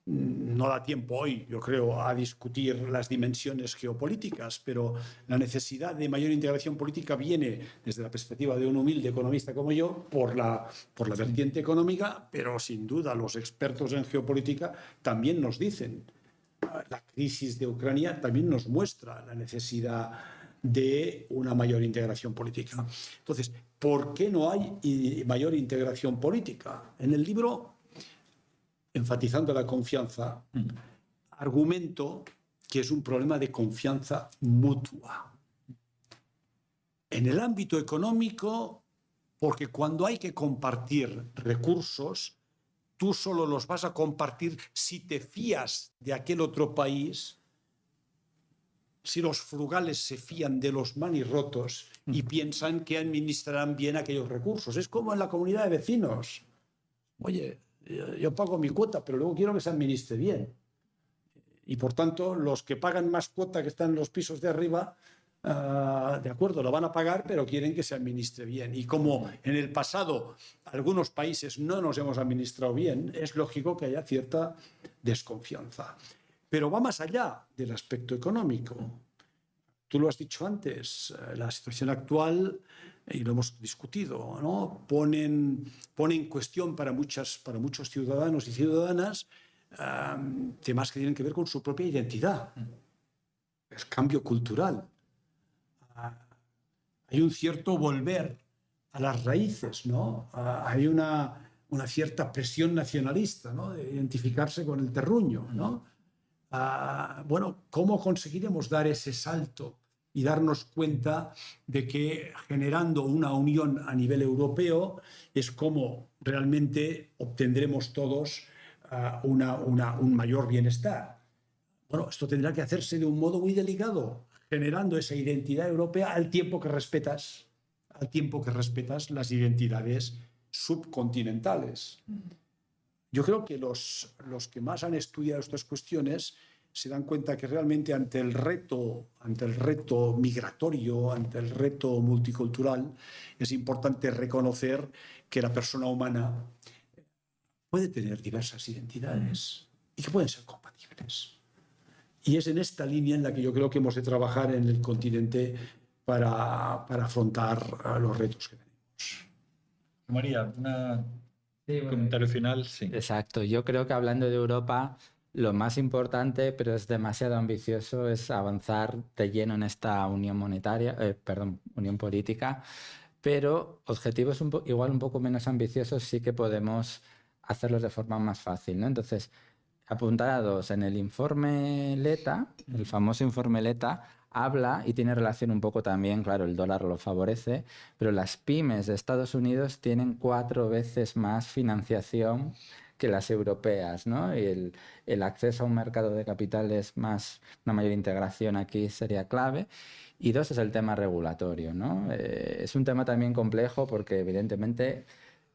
No da tiempo hoy, yo creo, a discutir las dimensiones geopolíticas, pero la necesidad de mayor integración política viene desde la perspectiva de un humilde economista como yo por la vertiente económica, pero sin duda los expertos en geopolítica también nos dicen, la crisis de Ucrania también nos muestra la necesidad de una mayor integración política. Entonces, ¿por qué no hay mayor integración política? En el libro, enfatizando la confianza, argumento que es un problema de confianza mutua. En el ámbito económico, porque cuando hay que compartir recursos, tú solo los vas a compartir si te fías de aquel otro país, si los frugales se fían de los manirrotos y piensan que administrarán bien aquellos recursos. Es como en la comunidad de vecinos. Oye, yo pago mi cuota, pero luego quiero que se administre bien. Y por tanto, los que pagan más cuota, que están en los pisos de arriba, de acuerdo, lo van a pagar, pero quieren que se administre bien. Y como en el pasado algunos países no nos hemos administrado bien, es lógico que haya cierta desconfianza. Pero va más allá del aspecto económico. Tú lo has dicho antes, la situación actual, y lo hemos discutido, ¿no? pone en cuestión para muchos ciudadanos y ciudadanas temas que tienen que ver con su propia identidad, el cambio cultural. Hay un cierto volver a las raíces, ¿no? Hay una cierta presión nacionalista, ¿no? De identificarse con el terruño, ¿no? Bueno, ¿cómo conseguiremos dar ese salto y darnos cuenta de que generando una unión a nivel europeo es como realmente obtendremos todos un mayor bienestar? Bueno, esto tendrá que hacerse de un modo muy delicado, generando esa identidad europea al tiempo que respetas las identidades subcontinentales. Yo creo que los que más han estudiado estas cuestiones se dan cuenta que realmente ante el reto migratorio, ante el reto multicultural, es importante reconocer que la persona humana puede tener diversas identidades y que pueden ser compatibles. Y es en esta línea en la que yo creo que hemos de trabajar en el continente para afrontar los retos que tenemos. María, un comentario final. Sí. Exacto. Yo creo que hablando de Europa, lo más importante, pero es demasiado ambicioso, es avanzar de lleno en esta unión unión política, pero objetivos igual un poco menos ambiciosos sí que podemos hacerlos de forma más fácil, ¿no? Entonces, apuntados en el informe Letta, el famoso informe Letta, habla y tiene relación un poco también, claro, el dólar lo favorece, pero las pymes de Estados Unidos tienen 4 veces más financiación que las europeas, ¿no? Y el acceso a un mercado de capitales una mayor integración aquí sería clave. Y 2 es el tema regulatorio, ¿no? Es un tema también complejo porque evidentemente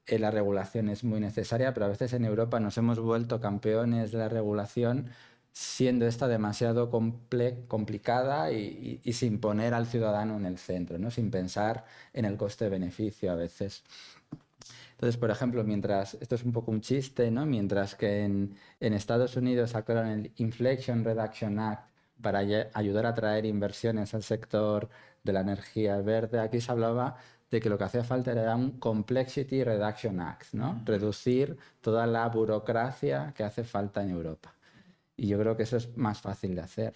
la regulación es muy necesaria, pero a veces en Europa nos hemos vuelto campeones de la regulación siendo esta demasiado complicada y sin poner al ciudadano en el centro, ¿no? Sin pensar en el coste-beneficio a veces. Entonces, por ejemplo, esto es un poco un chiste, ¿no? Mientras que en Estados Unidos sacaron el Inflation Reduction Act para ayudar a atraer inversiones al sector de la energía verde, aquí se hablaba de que lo que hacía falta era un Complexity Reduction Act, ¿no? Reducir toda la burocracia que hace falta en Europa. Y yo creo que eso es más fácil de hacer.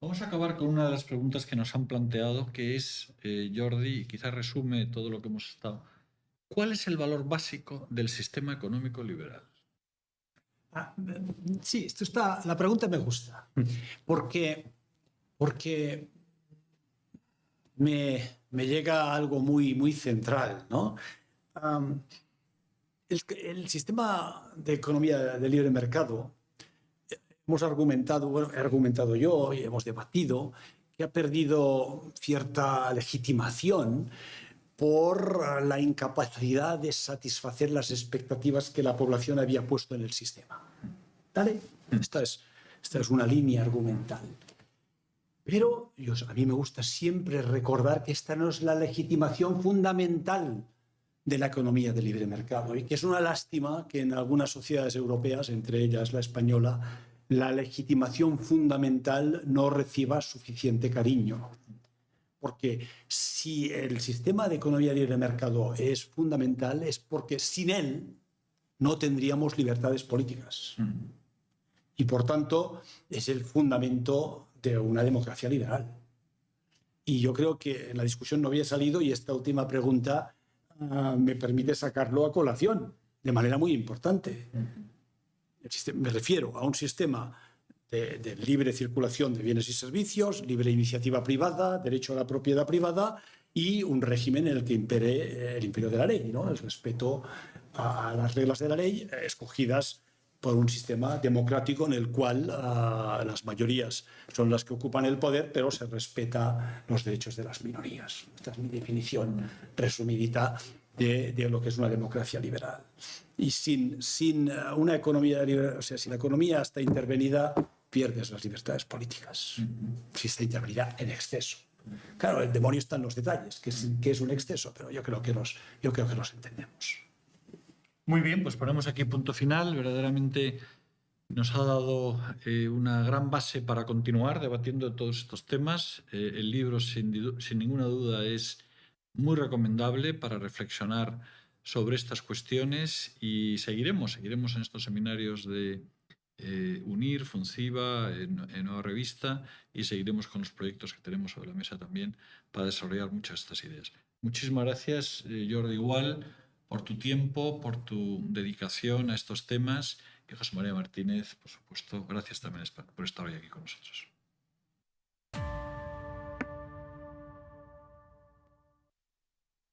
Vamos a acabar con una de las preguntas que nos han planteado, que es, Jordi, y quizás resume todo lo que hemos estado. ¿Cuál es el valor básico del sistema económico liberal? Sí, la pregunta me gusta, porque me llega algo muy central, ¿no? El sistema de economía de libre mercado, he argumentado yo y hemos debatido, que ha perdido cierta legitimación por la incapacidad de satisfacer las expectativas que la población había puesto en el sistema. ¿Vale? Esta es una línea argumental. Pero a mí me gusta siempre recordar que esta no es la legitimación fundamental de la economía de libre mercado y que es una lástima que en algunas sociedades europeas, entre ellas la española, la legitimación fundamental no reciba suficiente cariño. Porque si el sistema de economía de libre mercado es fundamental, es porque sin él no tendríamos libertades políticas. Y por tanto es el fundamento de una democracia liberal. Y yo creo que en la discusión no había salido y esta última pregunta me permite sacarlo a colación de manera muy importante. Me refiero a un sistema de libre circulación de bienes y servicios, libre iniciativa privada, derecho a la propiedad privada y un régimen en el que impere el imperio de la ley, ¿no? El respeto a las reglas de la ley escogidas por un sistema democrático en el cual las mayorías son las que ocupan el poder, pero se respeta los derechos de las minorías. Esta es mi definición resumidita de lo que es una democracia liberal. Y sin una economía liberal, o sea, si la economía está intervenida, pierdes las libertades políticas. Si está intervenida en exceso. Claro, el demonio está en los detalles, que es un exceso, pero yo creo que los entendemos. Muy bien, pues ponemos aquí punto final. Verdaderamente nos ha dado una gran base para continuar debatiendo todos estos temas. El libro, sin ninguna duda, es muy recomendable para reflexionar sobre estas cuestiones y seguiremos en estos seminarios de UNIR, FUNCIVA, en Nueva Revista, y seguiremos con los proyectos que tenemos sobre la mesa también para desarrollar muchas de estas ideas. Muchísimas gracias, Jordi Gual, por tu tiempo, por tu dedicación a estos temas, y José María Martínez, por supuesto, gracias también por estar hoy aquí con nosotros.